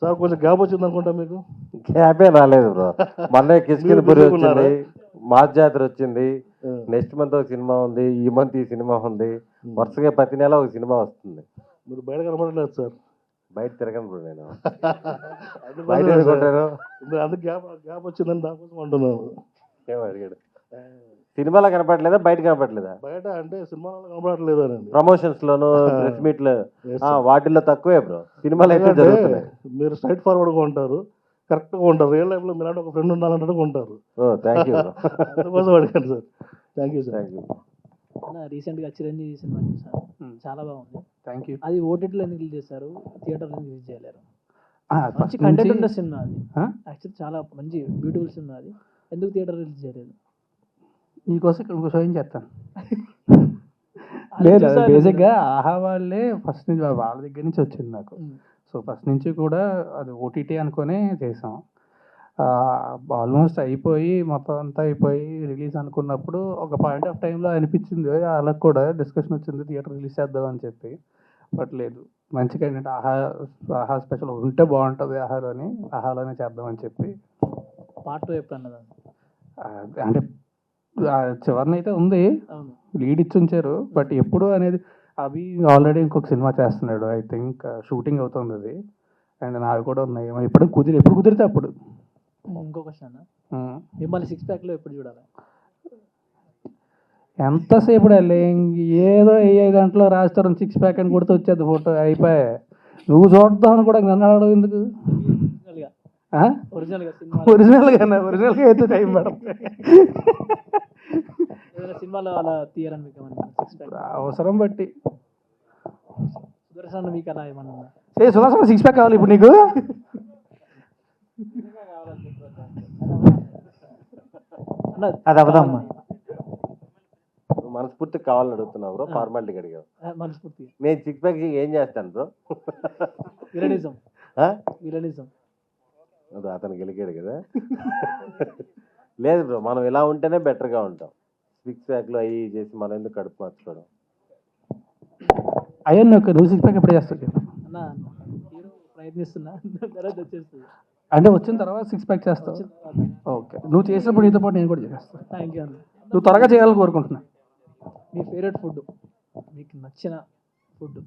సార్, కొంచెం గ్యాప్ వచ్చింది అనుకుంటా మీకు. గ్యాపే రాలేదు బ్రో. మొన్న కిష్కింధపురి వచ్చింది, మాస్ జాతర వచ్చింది, నెక్స్ట్ మంత్ ఒక సినిమా ఉంది, ఈ మంత్ ఈ సినిమా ఉంది, వరుసగా ప్రతి నెల ఒక సినిమా వస్తుంది. మీరు బయట కనపడలేదు సార్. బయట తిరగను బ్రో నేను. బయట అందుకు గ్యాప్ వచ్చిందని దానికోసం అంటున్నాను. ఏం అడిగాడు? సినిమాలో కనపడలేదా, బయట కనపడలేదా? బయట అంటే సినిమాలో కనపడలేదు అని. ప్రమోషన్స్ లోను, ప్రెస్ మీట్ లో, వాటిల్లో తక్కువే బ్రో. సినిమాలు అయితే జరుగుతున్నాయి. మీరు స్ట్రైట్ ఫార్వర్డ్గా ఉంటారు, కరెక్ట్గా ఉంటారు. రియల్ లైఫ్లో మీలాంటి ఒక ఫ్రెండ్ ఉండాలన్నట్టుగా ఉంటారు. Thank you. అందుకోసం అడిగాను sir. Thank you sir. Thank you. రీసెంట్గా చిరంజీవి సినిమా చూసాను, చాలా బాగుంది. Thank you. అది ఓటీటీలో ఎందుకు రిలీజ్ చేశారు, థియేటర్లో ఎందుకు రిలీజ్ చేయలేరు? మంచి కంటెంట్ ఉన్న సినిమా అది, యాక్చువల్లీ చాలా మంచి బ్యూటిఫుల్ సినిమా అది, ఎందుకు థియేటర్ రిలీజ్ చేయలేదు? నీకోసం ఇక్కడ ఇంకో షోయింగ్ చేస్తాను. లేదు, బేసిక్గా ఆహా వాళ్ళే ఫస్ట్ నుంచి వాళ్ళ దగ్గర నుంచి వచ్చింది నాకు. సో ఫస్ట్ నుంచి కూడా అది ఓటీటీ అనుకునే చేసాం. ఆల్మోస్ట్ అయిపోయి మొత్తం అంతా అయిపోయి రిలీజ్ అనుకున్నప్పుడు ఒక పాయింట్ ఆఫ్ టైంలో అనిపించింది, వాళ్ళకి కూడా డిస్కషన్ వచ్చింది థియేటర్ రిలీజ్ చేద్దాం అని చెప్పి. బట్ లేదు, మంచిగా ఏంటంటే ఆహా స్పెషల్ ఉంటే బాగుంటుంది ఆహాలోనే చేద్దామని చెప్పి. పార్ట్ 2 ఎప్పుడు అన్నది? అంటే చివరినైతే ఉంది, లీడ్ ఇచ్చి ఉంచారు. బట్ ఎప్పుడు అనేది అవి ఆల్రెడీ ఇంకొక సినిమా చేస్తున్నాడు, ఐ థింక్ షూటింగ్ అవుతుంది అది. అండ్ నావి కూడా ఉన్నాయి, ఎప్పుడు కుదిరితే అప్పుడు. ఇంకో క్వశ్చన్ అన్న, మిమ్మల్ని 6 ప్యాక్లో ఎప్పుడు చూడాలి? ఎంతసేపు ఏదో 5 గంటలో రాస్తారు 6 ప్యాక్ అని కొడితే వచ్చేది ఫోటో అయిపోయా. నువ్వు చూద్దామని కూడా నన్ను అడగడం ఎందుకు? ఒరిజినల్గా అయితే టైం పడుతుంది. సినిమాలో అలా తీయాలని మీకు అవసరం బట్టి. సుదర్శన్ మీకు అలా ఏమన్నా? సుదర్శన్ 6 ప్యాక్ కావాలి ఇప్పుడు నీకు? అది అవదమ్మా. మనస్ఫూర్తి కావాలని అడుగుతున్నావు బ్రో, ఫార్మాలిటీకి అడిగావు. మనస్ఫూర్తి నేను 6 ప్యాక్ ఏం చేస్తాను బ్రో? విలనిజం అతను గెలికాడు కదా. లేదు బ్రో, మనం ఇలా ఉంటేనే బెటర్గా ఉంటాం. 6 ప్యాక్లో అవి చేసి మనం ఎందుకు కడుపు మార్చుకోవడం? అయ్యో నువ్వు 6 ప్యాక్ ఎప్పుడు చేస్తావు? ప్రయత్నిస్తున్నా, అంటే వచ్చిన తర్వాత 6 ప్యాక్ చేస్తావు. ఓకే, నువ్వు చేసినప్పుడు నీతో పాటు నేను కూడా చేస్తాను. థ్యాంక్ యూ అన్న. నువ్వు త్వరగా చేయాలని కోరుకుంటున్నా. మీ ఫేవరెట్ ఫుడ్, మీకు నచ్చిన ఫుడ్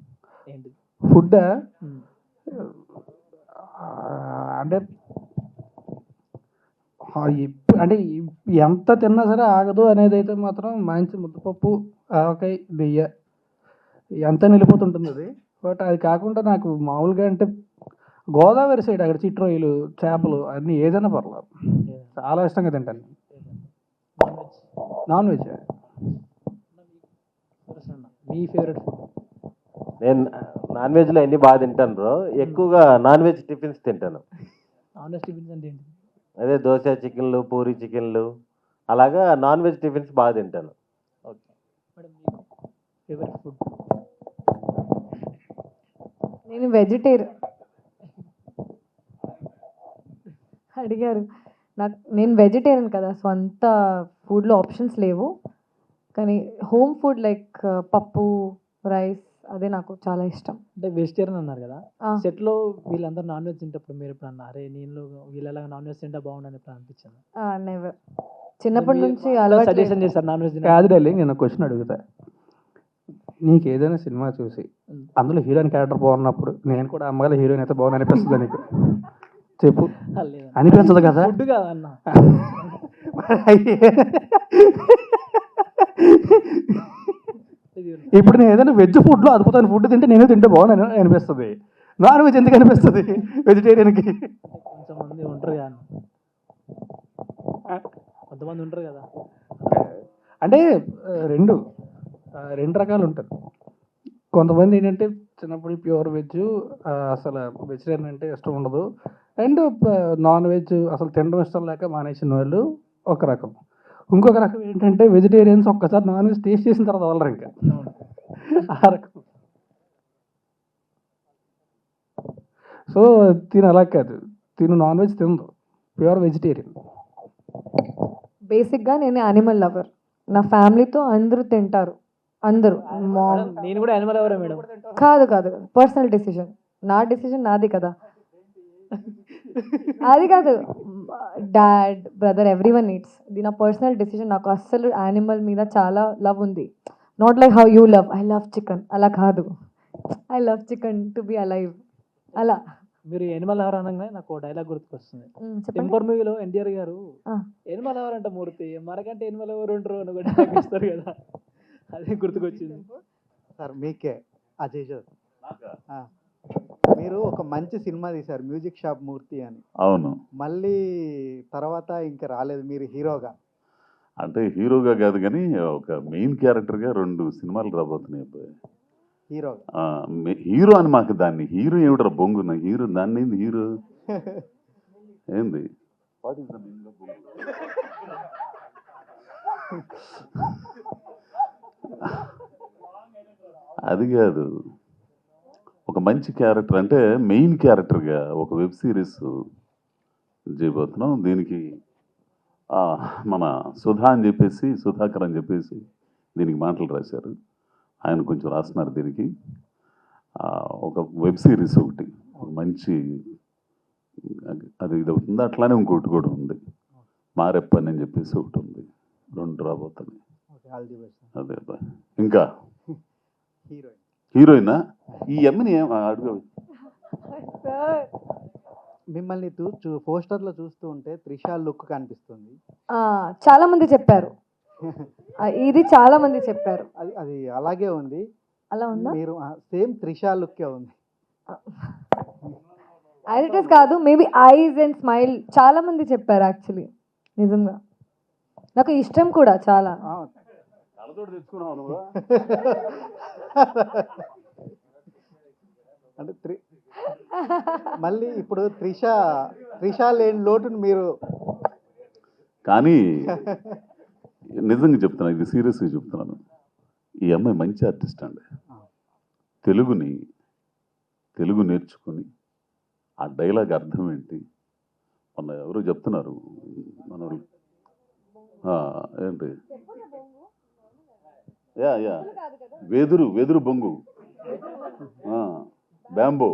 ఏంటి? ఫుడ్ అంటే ఎంత తిన్నా సరే ఆగదు అనేది అయితే మాత్రం మంచి ముద్దపప్పు, ఆవకాయ, నెయ్యి ఎంత నిలిపోతుంటుంది అది. బట్ అది కాకుండా నాకు మామూలుగా అంటే గోదావరి సైడ్ అక్కడ చిట్రొయ్యలు, చేపలు అన్నీ ఏదైనా పర్లేదు, చాలా ఇష్టంగా తింటాను. Non veg. మీ ఫేవరెట్ ఫుడ్? నేను నాన్ వెజ్లో అన్ని బాగా తింటాను బ్రో. ఎక్కువగా నాన్ వెజ్ టిఫిన్స్ తింటాను. నాన్ వెజ్ టిఫిన్స్ అంటే ఏంటి? అదే దోశ చికెన్లు, పూరి చికెన్లు, అలాగా నాన్ వెజ్ టిఫిన్స్ బాగా తింటాను. Okay madam, favourite food? నేను వెజిటేరియన్. అడిగారు నేను వెజిటేరియన్ కదా, సో అంత ఫుడ్లో ఆప్షన్స్ లేవు. కానీ హోమ్ ఫుడ్ లైక్ పప్పు, రైస్, అదే నాకు చాలా ఇష్టం. అంటే వెజిటేరియన్ అన్నారు కదా, సెట్లో వీళ్ళందరూ నాన్ వెజ్ తింటప్పుడు మీరు ఎప్పుడు అన్నా అరే నేను వీళ్ళలాగా నాన్ వెజ్ తింటే బాగుండని ఎప్పుడు అనిపించింది? నెవర్. చిన్నప్పటి నుంచి అలవాటు సజెషన్ చేస్తారు నాన్ వెజ్. కాదు డార్లింగ్, నేను క్వశ్చన్ అడుగుతా. నీకు ఏదైనా సినిమా చూసి అందులో హీరోయిన్ క్యారెక్టర్ బాగున్నప్పుడు నేను కూడా అమ్మగారు హీరోయిన్ అయితే బాగుంది అనిపిస్తుంది నీకు? చెప్పు. అనిపించదు కదా? ఫుడ్ కదా అన్న. ఇప్పుడు నేను ఏదైనా వెజ్ ఫుడ్లో అద్భుతమైన ఫుడ్ తింటే నేను తింటే బాగుంది అనిపిస్తుంది. నాన్ వెజ్ ఎందుకు అనిపిస్తుంది వెజిటేరియన్కి? కొంతమంది ఉంటారు కదా, కొంతమంది ఉంటారు కదా, అంటే రెండు రకాలు ఉంటారు. కొంతమంది ఏంటంటే చిన్నప్పుడు ప్యూర్ వెజ్, అసలు వెజిటేరియన్ అంటే ఇష్టం ఉండదు, అండ్ నాన్ వెజ్ అసలు తినడం ఇష్టం లేక మానేసిన వాళ్ళు ఒక రకం. ఇంకొక రకం ఏంటంటే వెజిటేరియన్స్ ఒక్కసారి నాన్ వెజ్ టేస్ట్ చేసిన తర్వాత వదలరు ఇంకా, ఆ రకం. సో తిను అలా కాదు, తిను నాన్ వెజ్ తినదు, ప్యూర్ వెజిటేరియన్. బేసిక్గా నేను యానిమల్ లవర్. నా ఫ్యామిలీతో అందరూ తింటారు, అందరూ. నేను కూడా యానిమల్ ఎవరే మేడం. కాదు కాదు, పర్సనల్ డెసిషన్. నా డెసిషన్ నాది కదా, అది కాదు. Dad, brother, everyone needs. ఇది నా పర్సనల్ డెసిషన్. నాకు అస్సలు యానిమల్ మీద చాలా లవ్ ఉంది. Not like how you love, I love chicken అలా కాదు. I love chicken to be alive అలా. మీరు ఎనిమల్ లవర్ అనగానే నాకు డైలాగ్ గుర్తుకొస్తుంది. చెప్పండి. టెంపర్ మూవీలో ఎన్టీఆర్ గారు ఎనిమల్ లవర్ అంట మూర్తి, మనకంటే ఎనిమల్ ఎవరు ఉంటారు అని కూడా డైలాగ్ ఇస్తారు కదా, అదే గుర్తుకొచ్చింది. సార్ మీకే అజయ్ సార్, మీరు ఒక మంచి సినిమా తీశారు మ్యూజిక్ షాప్ మూర్తి అని. అవును. మళ్ళీ తర్వాత ఇంకా రాలేదు మీరు హీరోగా. అంటే హీరోగా కాదు కానీ ఒక మెయిన్ క్యారెక్టర్గా 2 సినిమాలు రాబోతున్నాయి అబ్బాయి. హీరోగా హీరో అని మాకు దాన్ని హీరో ఏమిటరా బొంగున హీరో దాన్ని ఏంది హీరో ఏంది అది కాదు, ఒక మంచి క్యారెక్టర్ అంటే మెయిన్ క్యారెక్టర్గా ఒక వెబ్ సిరీస్ చేయబోతున్నాం. దీనికి మన సుధా అని చెప్పేసి, సుధాకర్ అని చెప్పేసి దీనికి మాటలు రాశారు. ఆయన కొంచెం రాస్తున్నారు దీనికి. ఒక వెబ్ సిరీస్ ఒకటి మంచి అది ఇది అవుతుంది. అట్లానే ఇంకోటి కూడా ఉంది, మారెప్పని అని చెప్పేసి ఒకటి ఉంది. 2 రాబోతున్నాయి. అదే అబ్బాయి. ఇంకా హీరోయినా ఈ అమ్మని ఏం అడుగు. మిమ్మల్ని పోస్టర్లో చూస్తూ ఉంటే త్రిషా లుక్ కనిపిస్తుంది. చాలా మంది చెప్పారు, ఇది చాలా మంది చెప్పారు. అది అలాగే ఉంది. అలా ఉందా? మీరు సేమ్ త్రిషా లుక్కే ఉంది. యాజ్ ఇట్ ఇస్ కాదు, మేబీ ఐజ్ అండ్ స్మైల్ చాలా మంది చెప్పారు. యాక్చువల్లీ నిజంగా నాకు ఇష్టం కూడా చాలా. అంటే మళ్ళీ ఇప్పుడు త్రిషా లేని లోటును మీరు. కానీ నిజంగా చెప్తున్నాను, ఇది సీరియస్గా చెప్తున్నాను, ఈ అమ్మాయి మంచి ఆర్టిస్ట్ అండి. తెలుగు నేర్చుకుని ఆ డైలాగ్ అర్థం ఏంటి, మొన్న ఎవరు చెప్తున్నారు మన ఏంటి యా వెదురు బొంగు బ్యాంబో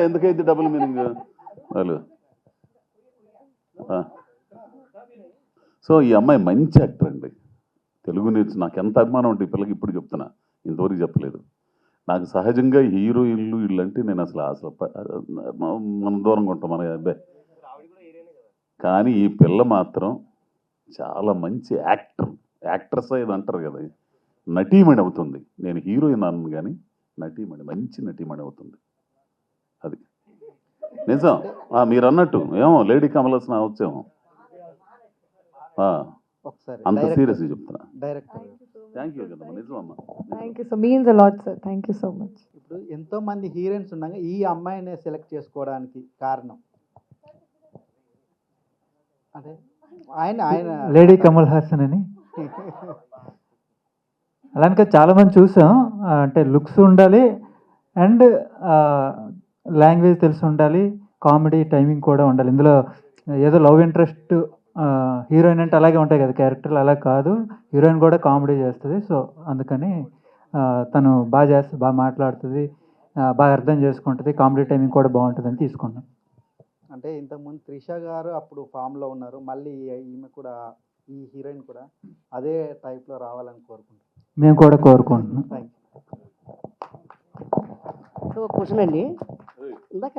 ఎందుకైతే డబుల్ మీనింగ్ వాళ్ళు. సో ఈ అమ్మాయి మంచి యాక్టర్ అండి, తెలుగు నాకు ఎంత అభిమానం ఉంటుంది ఈ పిల్లకి. ఇప్పుడు చెప్తున్నా, ఇంతవరకు చెప్పలేదు. నాకు సహజంగా హీరోయిన్లు వీళ్ళంటే నేను అసలు మనం దూరంగా ఉంటాం మన అబ్బాయి. కానీ ఈ పిల్ల మాత్రం చాలా మంచి యాక్ట్రెస్ ఇది అంటారు కదా, నటీమణి అవుతుంది. నేను హీరోయిన్ అన్నాను కానీ నటీమణి, మంచి నటీమణి అవుతుంది. అది నిజం. మీరు అన్నట్టు ఏమో లేడీ కమలసన అవచ్చేమో, అంత సీరియస్ చెప్తున్నా. థ్యాంక్ యూ కదమ్మా, నిజం అమ్మా. Thank you so means a lot sir, thank you so much. ఇప్పుడు ఎంతో మంది హీరోయిన్స్ ఉండగా ఈ అమ్మాయినే సెలెక్ట్ చేసుకోవడానికి కారణం అంటే ఆయన లేడీ కమల్ హాసన్ అని అలానే చాలామంది చూసాం. అంటే లుక్స్ ఉండాలి అండ్ లాంగ్వేజ్ తెలిసి ఉండాలి, కామెడీ టైమింగ్ కూడా ఉండాలి. ఇందులో ఏదో లవ్ ఇంట్రెస్ట్ హీరోయిన్ అంటే అలాగే ఉంటాయి కదా క్యారెక్టర్లు, అలా కాదు, హీరోయిన్ కూడా కామెడీ చేస్తుంది. సో అందుకని తను బాగా మాట్లాడుతుంది, బాగా అర్థం చేసుకుంటుంది, కామెడీ టైమింగ్ కూడా బాగుంటుంది అని తీసుకున్నాం. అంటే ఇంతకుముందు త్రిష గారు అప్పుడు ఫామ్లో ఉన్నారు, మళ్ళీ ఈమె కూడా ఈ హీరోయిన్ కూడా అదే టైప్లో రావాలని కోరుకుంటున్నాం. మేము కూడా కోరుకుంటున్నాం. Thank you. క్వశ్చన్ అండి, ఇందాక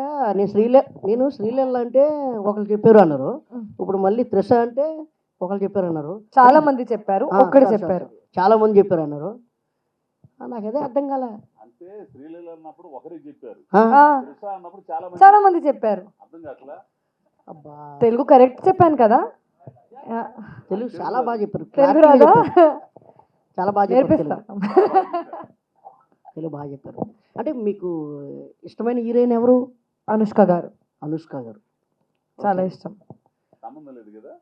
నేను శ్రీలీల అంటే ఒకరు చెప్పారు అన్నారు, ఇప్పుడు మళ్ళీ త్రిష అంటే ఒకరు చెప్పారు అన్నారు. చాలా మంది చెప్పారు, ఒక్కడు చెప్పారు. చాలా మంది చెప్పారు అన్నారు. నాకదే అర్థం కాల. అంటే శ్రీలీల అన్నప్పుడు ఒకరే చెప్పారు, చాలా మంది చెప్పారు. తెలుగు కరెక్ట్ చెప్పాను కదా? తెలుగు చాలా బాగా చెప్పారు. తెలుగు రాదా? చాలా బాగా చెప్పారు. తెలుగు బాగా చెప్పారు. అంటే మీకు ఇష్టమైన హీరోయిన్ ఎవరు? అనుష్క గారు. అనుష్క గారు చాలా ఇష్టం. సంబంధం లేదు కదా,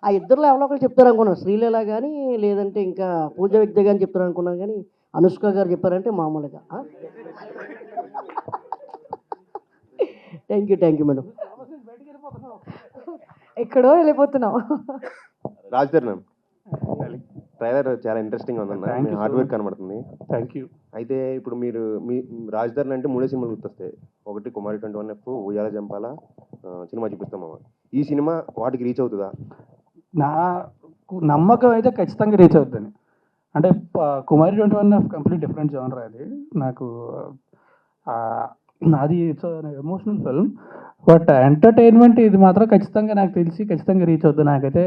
ఆ ఇద్దరులో ఎవరో ఒకరు చెప్తారు అనుకున్నాను. శ్రీలీల కానీ లేదంటే ఇంకా పూజ వ్యక్తి కానీ చెప్తారు అనుకున్నాను, కానీ అనుష్క గారు చెప్పారంటే మామూలుగా. Thank you madam. ఎక్కడో వెళ్ళిపోతున్నావు. రాజధర్నం ట్రైలర్ చాలా ఇంట్రెస్టింగ్ ఉందన్న. Thank you hard so work much. కనబడుతుంది. Thank you. అయితే ఇప్పుడు మీరు మీ రాజధర్ని అంటే 3 సినిమాలు గుర్తొస్తాయి. ఒకటి కుమారి 21F, ఉయ్యాల జంపాల, సినిమా చూపిస్తాం మామ. ఈ సినిమా వాటికి రీచ్ అవుతుందా? నాకు నమ్మకం అయితే ఖచ్చితంగా రీచ్ అవుతుంది. అంటే కుమారి 21 కంప్లీట్ డిఫరెంట్ జోనర్ అది. నాకు నాది it's emotional film, but entertainment ఇది మాత్రం ఖచ్చితంగా నాకు తెలిసి ఖచ్చితంగా రీచ్ అవుతుంది. నాకైతే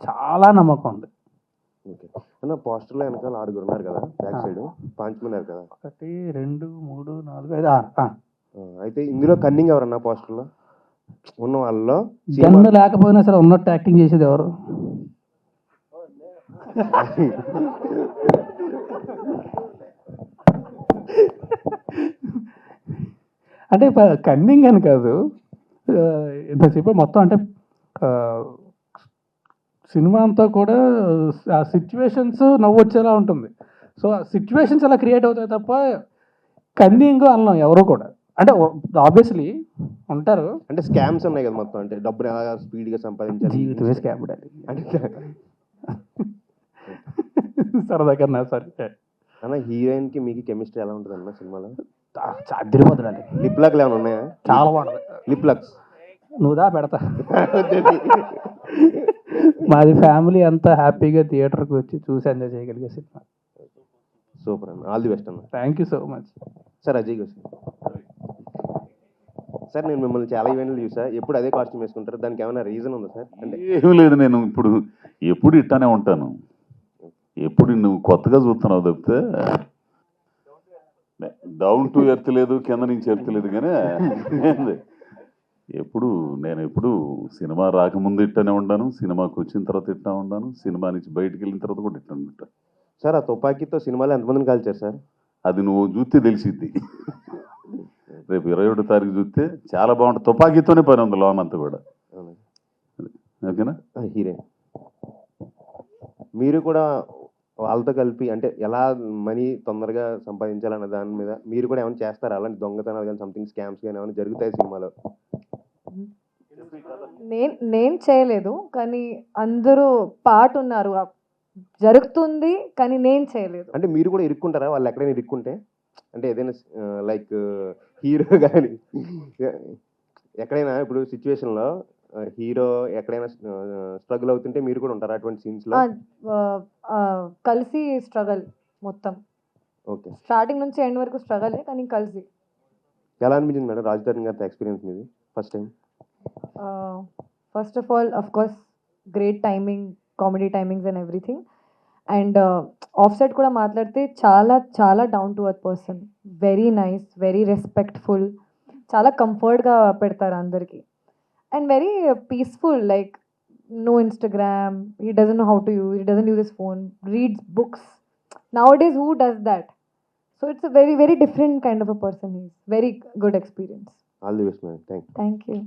చాలా నమ్మకం ఉంది. ఓకే అన్న, పోస్టర్లో వెనకాల 6 ఉన్నారు కదా, బ్యాక్ సైడ్ పాంచుకున్నారు కదా. 1 2 3 4 5 6. అయితే ఇందులో కన్నింగ్ ఎవరన్నా పోస్టర్లో ఉన్న వాళ్ళలో? జన్మ లేకపోయినా సరే ఉన్నట్టు యాక్టింగ్ చేసేది ఎవరు? అంటే కన్నింగ్ అని కాదు, ఇంతసేపు మొత్తం అంటే సినిమా అంతా కూడా ఆ సిచ్యువేషన్స్ నవ్వొచ్చేలా ఉంటుంది. సో ఆ సిచ్యువేషన్స్ అలా క్రియేట్ అవుతాయి తప్ప కన్నింగ్ అనలేం ఎవరు కూడా. అంటే ఆబ్వియస్లీ ఉంటారు. అంటే స్కామ్స్ ఉన్నాయి కదా మొత్తం, అంటే డబ్బులు ఎలా స్పీడ్గా సంపాదించాలి, జీవితమే స్కామ్ అంటే సరదాగా సరే అన్న. హీరోయిన్కి మీకు కెమిస్ట్రీ ఎలా ఉంటుంది అన్న సినిమాలో? అదిరిపోతుంది. లిప్ లాక్లు ఏమైనా ఉన్నాయా? చాలా బాగుంటుంది. లిప్ లాక్స్ నువ్వుదా పెడతా. మాది ఫ్యామిలీ అంతా హ్యాపీగా థియేటర్కి వచ్చి చూసి ఎంజాయ్ చేయగలిగే సినిమా. సూపర్ అన్న, ఆల్ ది బెస్ట్ అన్న. Thank you so much sir. Ajay Ghosh sir, నేను మిమ్మల్ని చాలా ఈవెంట్లు చూసా, ఎప్పుడు అదే కాస్ట్యూమ్ వేసుకుంటారు, దానికి ఏమైనా రీజన్ ఉందా సార్? అంటే ఏమీ లేదు, నేను ఇప్పుడు ఎప్పుడు ఇట్టానే ఉంటాను. ఎప్పుడు నువ్వు కొత్తగా చూస్తున్నావు తప్పితే డౌన్ టు ఎర్త్ లేదు, కింద నుంచి ఎర్త్ లేదు. కానీ నేను ఎప్పుడు సినిమా రాకముందు ఇట్టానే ఉంటాను, సినిమాకి వచ్చిన తర్వాత ఇట్టా ఉంటాను, సినిమా నుంచి బయటికి వెళ్ళిన తర్వాత కూడా ఇట్లా ఉంటాను. సార్, ఆ తుపాకీతో సినిమాలో ఎంతమందిని కాల్చారు సార్? అది నువ్వు చూస్తే తెలిసిద్ది. రేపు 21వ తారీఖు చూస్తే చాలా బాగుంటుంది. తుపాకీతోనే పని ఉంది లోన్ అంతా కూడా. ఓకేనా? హీరోయిన్ మీరు కూడా వాళ్ళతో కలిపి అంటే ఎలా మనీ తొందరగా సంపాదించాలన్న దాని మీద మీరు కూడా ఏమైనా చేస్తారా? అలాంటి దొంగతనాలు కానీ సంథింగ్ స్కామ్స్ కానీ ఏమైనా జరుగుతాయి సినిమాలో? నేను చేయలేదు, కానీ అందరూ పార్ట్ ఉన్నారు, జరుగుతుంది, కానీ నేను చేయలేదు. అంటే మీరు కూడా ఇరుక్కుంటారా వాళ్ళు ఎక్కడైనా ఇరుక్కుంటే? అంటే ఏదైనా లైక్ హీరో కానీ ఎక్కడైనా ఇప్పుడు సిచ్యువేషన్లో హీరో ఎక్కడైనా స్ట్రగుల్ అవుతుంటే మీరు కూడా ఉంటారా అటువంటి సీన్స్లో? కలిసి స్ట్రగల్ మొత్తం. ఓకే, స్టార్టింగ్ నుంచి ఎండ్ వరకు స్ట్రగలే, కానీ కలిసి. ఎలా అనిపించింది మేడం రాజధాని గారి ఎక్స్పీరియన్స్ మీది first time? First of all, of course great timing, comedy timings and everything. And of set కూడా మాట్లాడితే చాలా చాలా down to earth person, very nice, very respectful, చాలా కంఫర్ట్గా పెడతారు అందరికీ. And very peaceful, like no Instagram, he doesn't know how to use, he doesn't use his phone, reads books. Nowadays, who does that? So it's a very, very different kind of a person. He's very good experience. All the best, man. Thank you.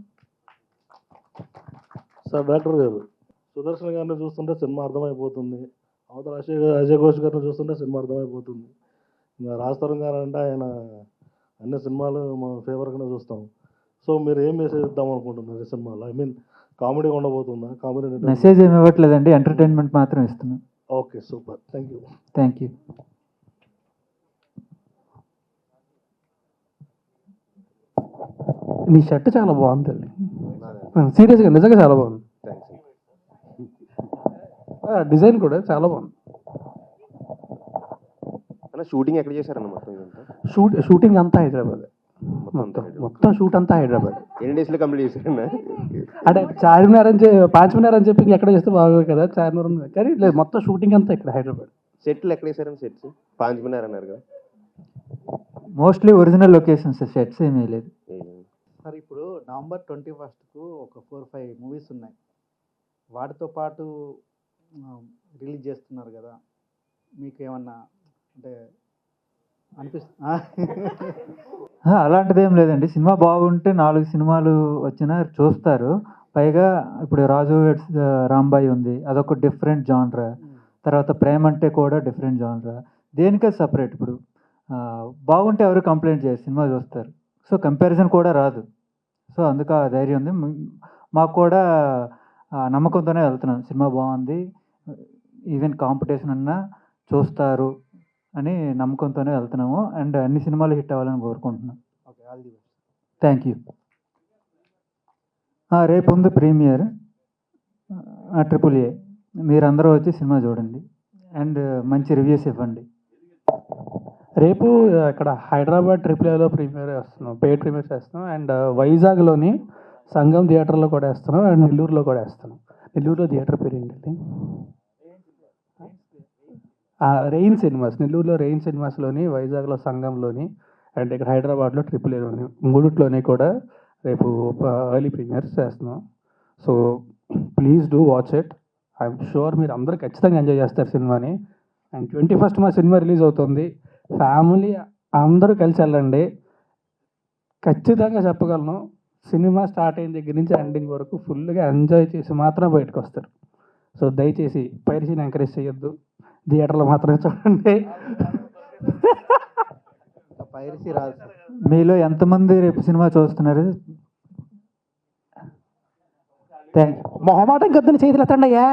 Sir, doctor గారు సుదర్శన్ గారిని చూస్తుంటే cinema అర్థమైపోతుంది, అవతల అజయ్ ఘోష్ గారిని చూస్తుంటే cinema అర్థమైపోతుంది. ఇంకా రాజతరుణ్ గారు అంటే ఆయన అన్ని సినిమాలు మా ఫేవర్గానే చూస్తాం. సో మీరు ఏం మెసేజ్ ఇద్దాం అనుకుంటున్నారు ఈ సినిమాలో? ఐ మీన్ కామెడీ ఉండబోతుందా? కామెడీ మెసేజ్ ఏమి ఇవ్వట్లేదండి, ఎంటర్టైన్మెంట్ మాత్రం ఇస్తున్నాం. Okay, super, thank you. Thank you. నీ షర్ట్ చాలా బాగుంది, సీరియస్గా నిజంగా చాలా బాగుంది. డిజైన్ కూడా చాలా బాగుంది. షూటింగ్ ఎక్కడ చేశారన్న మొత్తం ఇదంతా? షూటింగ్ అంతా హైదరాబాద్, మొత్తం షూట్ అంతా హైదరాబాద్. ఎన్ని డేస్లో కంప్లీట్ చేశారన్న? అంటే చార్మినార్ అని పాంచ్మినార్ అని చెప్పి ఎక్కడ చేస్తే బాగోదు కదా, చార్మినార్ కానీ లేదు, మొత్తం షూటింగ్ అంతా ఇక్కడ హైదరాబాద్. సెట్లు ఎక్కడ వేసారని? సెట్స్ పాంచ్మినార్ అన్నారు కదా. మోస్ట్లీ ఒరిజినల్ లొకేషన్స్, సెట్స్ ఏమీ లేదు. సార్, ఇప్పుడు నవంబర్ 21కు ఒక 4-5 మూవీస్ ఉన్నాయి, వాటితో పాటు రిలీజ్ చేస్తున్నారు కదా, మీకు ఏమన్నా అంటే అలాంటిది ఏం లేదండి. సినిమా బాగుంటే 4 సినిమాలు వచ్చినా చూస్తారు. పైగా ఇప్పుడు రాజు రాంబాయి ఉంది, అదొక డిఫరెంట్ జానరా. తర్వాత ప్రేమ అంటే కూడా డిఫరెంట్ జానరా. దేనికే సపరేట్. ఇప్పుడు బాగుంటే ఎవరు కంప్లైంట్ చేయరు, సినిమా చూస్తారు. సో కంపారిజన్ కూడా రాదు. సో అందుకు ఆ ధైర్యం ఉంది. మాకు కూడా నమ్మకంతోనే వెళ్తున్నాం, సినిమా బాగుంది, ఈవెన్ కాంపిటీషన్ అన్నా చూస్తారు అని నమ్మకంతోనే వెళ్తున్నాము. అండ్ అన్ని సినిమాలు హిట్ అవ్వాలని కోరుకుంటున్నాం. Okay, all the best. Thank you. రేపు ఉంది ప్రీమియర్ AAA. మీరందరూ వచ్చి సినిమా చూడండి అండ్ మంచి రివ్యూస్ ఇవ్వండి. రేపు ఇక్కడ హైదరాబాద్ AAAలో ప్రీమియర్ వేస్తున్నాం, పెయిడ్ ప్రీమియర్ వేస్తున్నాం. అండ్ వైజాగ్లోని సంగం థియేటర్లో కూడా వేస్తున్నాం. అండ్ నెల్లూరులో కూడా వేస్తున్నాం. నెల్లూరులో థియేటర్ పేరు ఏంటండి? Rain cinemas. నెల్లూరులో రెయిన్ సినిమాస్లోని, వైజాగ్లో సంగంలోని, అండ్ ఇక్కడ హైదరాబాద్లో AAAలోని, మూడిట్లోని కూడా రేపు ఎర్లీ ప్రీమియర్స్ చేస్తున్నాం. So please do watch it. I'm sure మీరు అందరూ ఖచ్చితంగా ఎంజాయ్ చేస్తారు సినిమాని. అండ్ 21st మా సినిమా రిలీజ్ అవుతుంది. ఫ్యామిలీ అందరూ కలిసి వెళ్ళండి. ఖచ్చితంగా చెప్పగలను, సినిమా స్టార్ట్ అయిన దగ్గర నుంచి ఎండింగ్ వరకు ఫుల్గా ఎంజాయ్ చేసి మాత్రం బయటకు వస్తారు. సో దయచేసి పైరసీని ఎంకరేజ్ చేయొద్దు, థియేటర్లో మాత్రమే చూడండి. పైరసీ రాదు సార్. మీలో ఎంతమంది రేపు సినిమా చూస్తున్నారు? Thank you. మొహమాటం కద్దని చేతులు ఎత్తండి అయ్యా.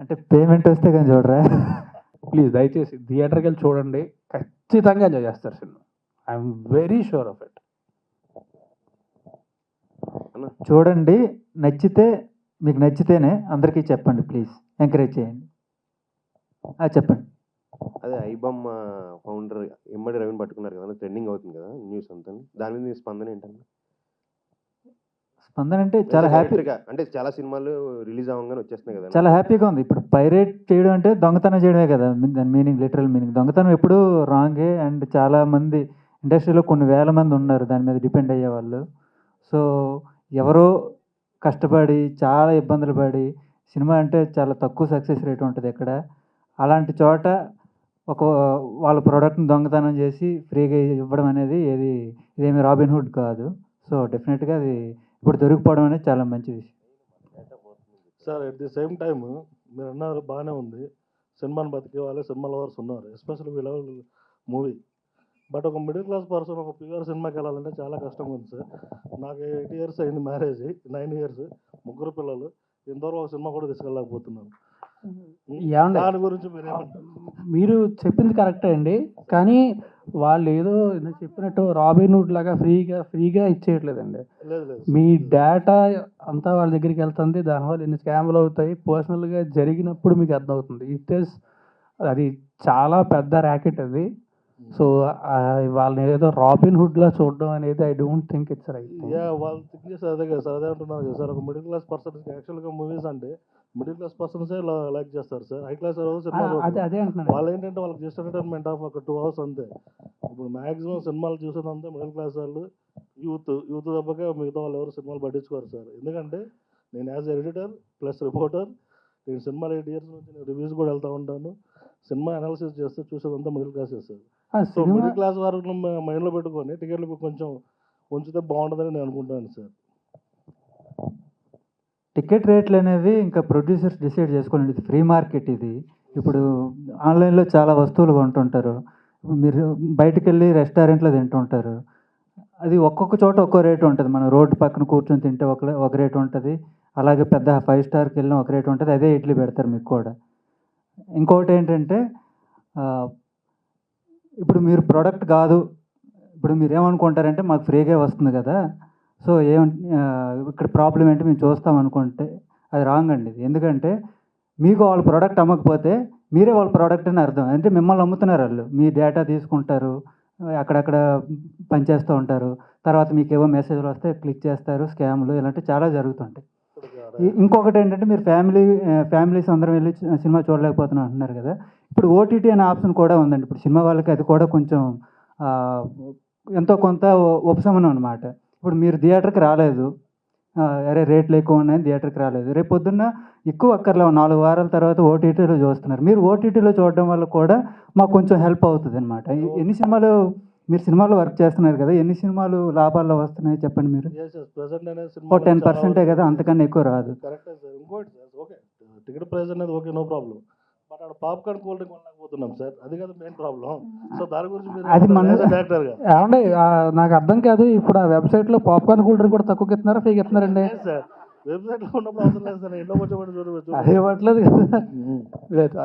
అంటే పేమెంట్ వస్తే కానీ చూడరా? ప్లీజ్ దయచేసి థియేటర్కి వెళ్ళి చూడండి, ఖచ్చితంగా ఎంజాయ్ చేస్తారు cinema. I'm very sure of it. చూడండి, నచ్చితే మీకు నచ్చితేనే అందరికీ చెప్పండి, ప్లీజ్ ఎంకరేజ్ చేయండి. చెప్పండి. అదే ఐబొమ్మ ఫౌండర్ ఎమ్మడి రవిని పట్టుకున్నారు కదా, ట్రెండింగ్ అవుతుంది కదా న్యూస్ అంతా, దాని మీద మీ స్పందన ఏంటంటే? స్పందన అంటే చాలా హ్యాపీ. అంటే చాలా సినిమాలు రిలీజ్ అవ్వగానే వచ్చేస్తున్నాయి కదా, చాలా హ్యాపీగా ఉంది. ఇప్పుడు పైరేట్ చేయడం అంటే దొంగతనం చేయడమే కదా దాని మీనింగ్, లిటరల్ మీనింగ్. దొంగతనం ఎప్పుడు రాంగే. అండ్ చాలా మంది ఇండస్ట్రీలో కొన్ని వేల మంది ఉన్నారు దాని మీద డిపెండ్ అయ్యే వాళ్ళు. సో ఎవరో కష్టపడి చాలా ఇబ్బందులు పడి, సినిమా అంటే చాలా తక్కువ సక్సెస్ రేట్ ఉంటుంది ఇక్కడ. అలాంటి చోట వాళ్ళ ప్రోడక్ట్ని దొంగతనం చేసి ఫ్రీగా ఇవ్వడం అనేది ఇదేమి రాబిన్ హుడ్ కాదు. సో డెఫినెట్గా అది ఇప్పుడు దొరికిపోవడం అనేది చాలా మంచి విషయం. Sir at the same time మీరు అన్నారు బాగానే ఉంది, సినిమాని బతికే వాళ్ళే సినిమా లవర్స్ ఉన్నారు, especially we love movie. But ఒక మిడిల్ క్లాస్ పర్సన్ ఒక ప్యూర్ సినిమాకి వెళ్ళాలంటే చాలా కష్టంగా ఉంది సార్. నాకు 8 years అయింది మ్యారేజ్, 9 years, 3 పిల్లలు, ఇంతవరకు ఒక సినిమా కూడా తీసుకెళ్ళకపోతున్నాను. దాని గురించి మీరు చెప్పింది కరెక్టే అండి, కానీ వాళ్ళు ఏదో చెప్పినట్టు రాబిన్ హుడ్ లాగా ఫ్రీగా ఇచ్చేయట్లేదండి. మీ డేటా అంతా వాళ్ళ దగ్గరికి వెళ్తుంది, దానివల్ల ఎన్ని స్కామ్లు అవుతాయి, పర్సనల్గా జరిగినప్పుడు మీకు అర్థమవుతుంది. అది చాలా పెద్ద ర్యాకెట్ అది. సో వాళ్ళని ఏదో రాబిన్ హుడ్లా చూడడం అనేది I don't think it's right. వాళ్ళు థింక్ చేస్తే అదే కదా సార్, అదే అంటున్నారు కదా సార్. ఒక మిడిల్ క్లాస్ పర్సన్స్కి యాక్చువల్గా మూవీస్ అంటే మిడిల్ క్లాస్ పర్సన్సే లైక్ చేస్తారు సార్. హై క్లాస్ అదే అంటున్నాను. వాళ్ళు ఏంటంటే వాళ్ళకి జస్ట్ ఎంటర్టైన్మెంట్ ఆఫ్ ఒక 2 hours అంతే. ఇప్పుడు మ్యాక్సిమం సినిమాలు చూసేదంతా మిడిల్ క్లాస్ వాళ్ళు, యూత్ తప్పగా మిగతా వాళ్ళు ఎవరు సినిమాలు పట్టించుకోరు సార్. ఎందుకంటే నేను యాజ్ ఎడిటర్ ప్లస్ రిపోర్టర్, నేను సినిమాలు 8 years నుంచి నేను రివ్యూస్ కూడా వెళ్తూ ఉంటాను. సినిమా అనాలిసిస్ చేస్తే చూసేదంతా మిడిల్ క్లాస్ చేస్తారు. సో మిడిల్ క్లాస్ వారు మైండ్లో పెట్టుకొని టికెట్లు కొంచెం ఉంచితే బాగుంటుందని నేను అనుకుంటాను సార్. టికెట్ రేట్లు అనేవి ఇంకా ప్రొడ్యూసర్స్ డిసైడ్ చేసుకోండి. ఇది ఫ్రీ మార్కెట్. ఇది ఇప్పుడు ఆన్లైన్లో చాలా వస్తువులు కొంటుంటారు, మీరు బయటకు వెళ్ళి రెస్టారెంట్లో తింటుంటారు. అది ఒక్కొక్క చోట ఒక్కో రేటు ఉంటుంది. మనం రోడ్డు పక్కన కూర్చొని తింటే ఒక రేటు ఉంటుంది, అలాగే పెద్ద 5 స్టార్కి వెళ్ళిన ఒక రేటు ఉంటుంది. అదే ఇడ్లీ పెడతారు మీకు కూడా. ఇంకొకటి ఏంటంటే ఇప్పుడు మీరు ప్రోడక్ట్ కాదు, ఇప్పుడు మీరు ఏమనుకుంటారంటే మాకు ఫ్రీగా వస్తుంది కదా, సో ఇక్కడ ప్రాబ్లం ఏంటి మేము చూస్తాం అనుకుంటే అది రాంగ్ అండి. ఎందుకంటే మీకు వాళ్ళ ప్రోడక్ట్ అమ్మకపోతే మీరే వాళ్ళ ప్రోడక్ట్ అని అర్థం. అంటే మిమ్మల్ని అమ్ముతున్నారు వాళ్ళు. మీ డేటా తీసుకుంటారు, అక్కడక్కడ పనిచేస్తూ ఉంటారు, తర్వాత మీకు ఏవో మెసేజ్లు వస్తే క్లిక్ చేస్తారు, స్కామ్లు ఇలాంటివి చాలా జరుగుతుంటాయి. ఇంకొకటి ఏంటంటే మీరు ఫ్యామిలీస్ అందరం వెళ్ళి సినిమా చూడలేకపోతున్నాం అంటున్నారు కదా, ఇప్పుడు ఓటీటీ అనే ఆప్షన్ కూడా ఉందండి. ఇప్పుడు సినిమా వాళ్ళకి అది కూడా కొంచెం ఎంతో కొంత ఉపశమనం అనమాట. ఇప్పుడు మీరు థియేటర్కి రాలేదు, అరే రేట్లు ఎక్కువ ఉన్నాయని థియేటర్కి రాలేదు, రేపు పొద్దున్న ఎక్కువ అక్కర్లో 4 వారాల తర్వాత ఓటీటీలో చూస్తున్నారు. మీరు ఓటీటీలో చూడడం వల్ల కూడా మాకు కొంచెం హెల్ప్ అవుతుంది అనమాట. ఎన్ని సినిమాలు మీరు సినిమాలో వర్క్ చేస్తున్నారు కదా, ఎన్ని సినిమాలు లాభాల్లో వస్తున్నాయి చెప్పండి మీరు? ప్రెసెంట్ అనేది ఓ 10% కదా, అంతకన్నా ఎక్కువ రాదు. కరెక్టే సార్. ఇంకోటి సార్, ఓకే టికెట్ ప్రైస్ అనేది ఓకే, నో ప్రాబ్లం. బట్ అక్కడ పాప్కార్న్ కూల్ డ్రింక్ కొనలేకపోతున్నాం సార్, అది కదా మెయిన్ ప్రాబ్లం. సో దాని గురించి అది మన మీరు డైరెక్టర్గా ఏమండి నాకు అర్థం కాదు, ఇప్పుడు ఆ వెబ్సైట్లో పాప్కార్న్ కూల్ డ్రింక్ కూడా తక్కువకి ఇస్తున్నారా, ఫ్రీగా ఇస్తున్నారండి? సార్ వెబ్సైట్లో ఉన్నప్పుడు అవసరం లేదు సార్, ఇంట్లో కూర్చోబెట్టి చూడవచ్చు. అదే ఇవ్వట్లేదు కదా. లేదు,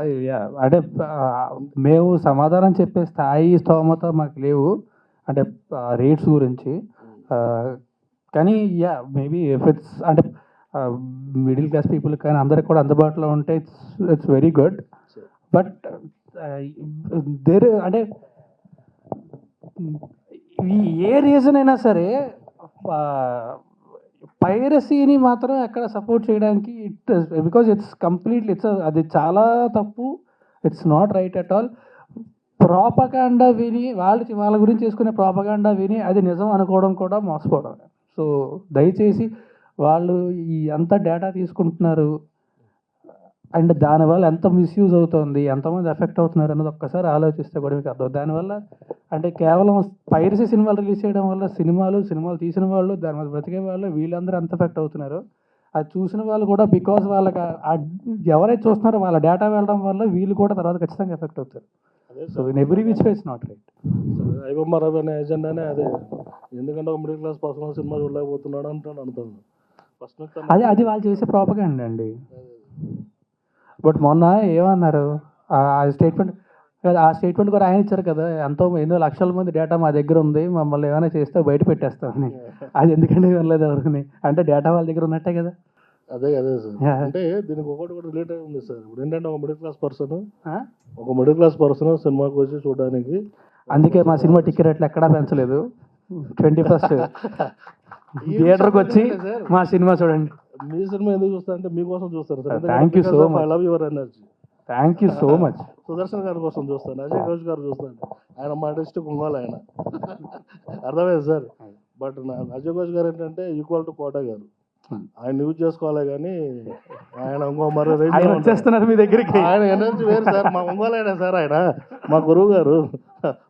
అంటే మేము సమాధానం చెప్పే స్థాయి స్తోమత మాకు లేవు, అంటే రేట్స్ గురించి. కానీ యా మేబీ ఇఫ్ ఇట్స్ అంటే మిడిల్ క్లాస్ పీపుల్ కానీ అందరికి కూడా అందుబాటులో ఉంటే ఇట్స్ వెరీ గుడ్. బట్ అంటే ఏ రీజన్ అయినా సరే పైరసీని మాత్రం ఎక్కడ సపోర్ట్ చేయడానికి బికాజ్ ఇట్స్ కంప్లీట్లీ అది చాలా తప్పు. It's not right at all. Propaganda విని వాళ్ళ గురించి చేసుకునే ప్రాపగాండా విని అది నిజం అనుకోవడం కూడా మోసపోవడం. సో దయచేసి వాళ్ళు ఈ అంత డేటా తీసుకుంటున్నారు అండ్ దానివల్ల ఎంత మిస్యూజ్ అవుతుంది, ఎంతమంది ఎఫెక్ట్ అవుతున్నారు అన్నది ఒక్కసారి ఆలోచిస్తే కూడా మీకు అర్థం. దానివల్ల అంటే కేవలం పైరసీ సినిమాలు రిలీజ్ చేయడం వల్ల సినిమాలు తీసిన వాళ్ళు, దాని మీద బ్రతికే వాళ్ళు, వీళ్ళందరూ ఎంత ఎఫెక్ట్ అవుతున్నారు. అది చూసిన వాళ్ళు కూడా బికాజ్ వాళ్ళకి ఎవరైతే చూస్తున్నారో వాళ్ళ డేటా వెళ్ళడం వల్ల వీళ్ళు కూడా తర్వాత ఖచ్చితంగా ఎఫెక్ట్ అవుతారు. So in every which way it's not right. IBomma అనే ఎజెండానే అదే, ఎందుకంటే ఒక మిడిల్ క్లాస్ పర్సన్ సినిమా చూడలేకపోతున్నాడు అంటాను అనుకుంటున్నాను ఫస్ట్. అది వాళ్ళు చేసే ప్రాపగాండా అండి. బట్ మొన్న ఏమన్నారు ఆ స్టేట్మెంట్ కూడా ఆయన ఇచ్చారు కదా, ఎన్నో లక్షల మంది డేటా మా దగ్గర ఉంది, మమ్మల్ని ఏమైనా చేస్తే బయట పెట్టేస్తామని. అది ఎందుకంటే వెళ్ళలేదు ఎవరిని, అంటే డేటా వాళ్ళ దగ్గర ఉన్నట్టే కదా. అదే సార్, అంటే దీనికి ఒకటి కూడా రిలేట్ అయి ఉంది సార్. ఇప్పుడు ఏంటంటే ఒక మిడిల్ క్లాస్ పర్సన్ సినిమాకి వచ్చి చూడడానికి, అందుకే మా సినిమా టికెట్ రేట్లు ఎక్కడా పెంచలేదు. 21st థియేటర్కి వచ్చి మా సినిమా చూడండి. మీ సినిమా ఎందుకు చూస్తారంటే మీకోసం చూస్తారు sir. Thank you so much. I love your energy. Thank you so much. Sudarshan గారి కోసం చూస్తాను, అజయ్ ఘోష్ గారు చూస్తాను, ఆయన మా డిస్ట్రిక్ట్ ఒంగోలు ఆయన. అర్థమైంది సార్. బట్ అజయ్ ఘోష్ గారు ఏంటంటే ఈక్వల్ టు కోట గారు, ఆయన యూజ్ చేసుకోవాలి కానీ ఆయన ఇంకో మరో వచ్చేస్తున్నారు మీ దగ్గరికి. ఆయన ఎనర్జీ వేరు సార్, మా ఒంగోలు అయినా సార్, ఆయన మా గురువు గారు,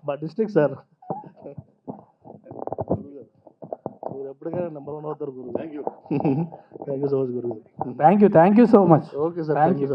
మా డిస్ట్రిక్ట్ సార్. మీరు ఎప్పటికైనా నెంబర్ 1 అవుతారు గురువు. థ్యాంక్ యూ సో మచ్ గురువు. Thank you so much. Okay sir, thank you.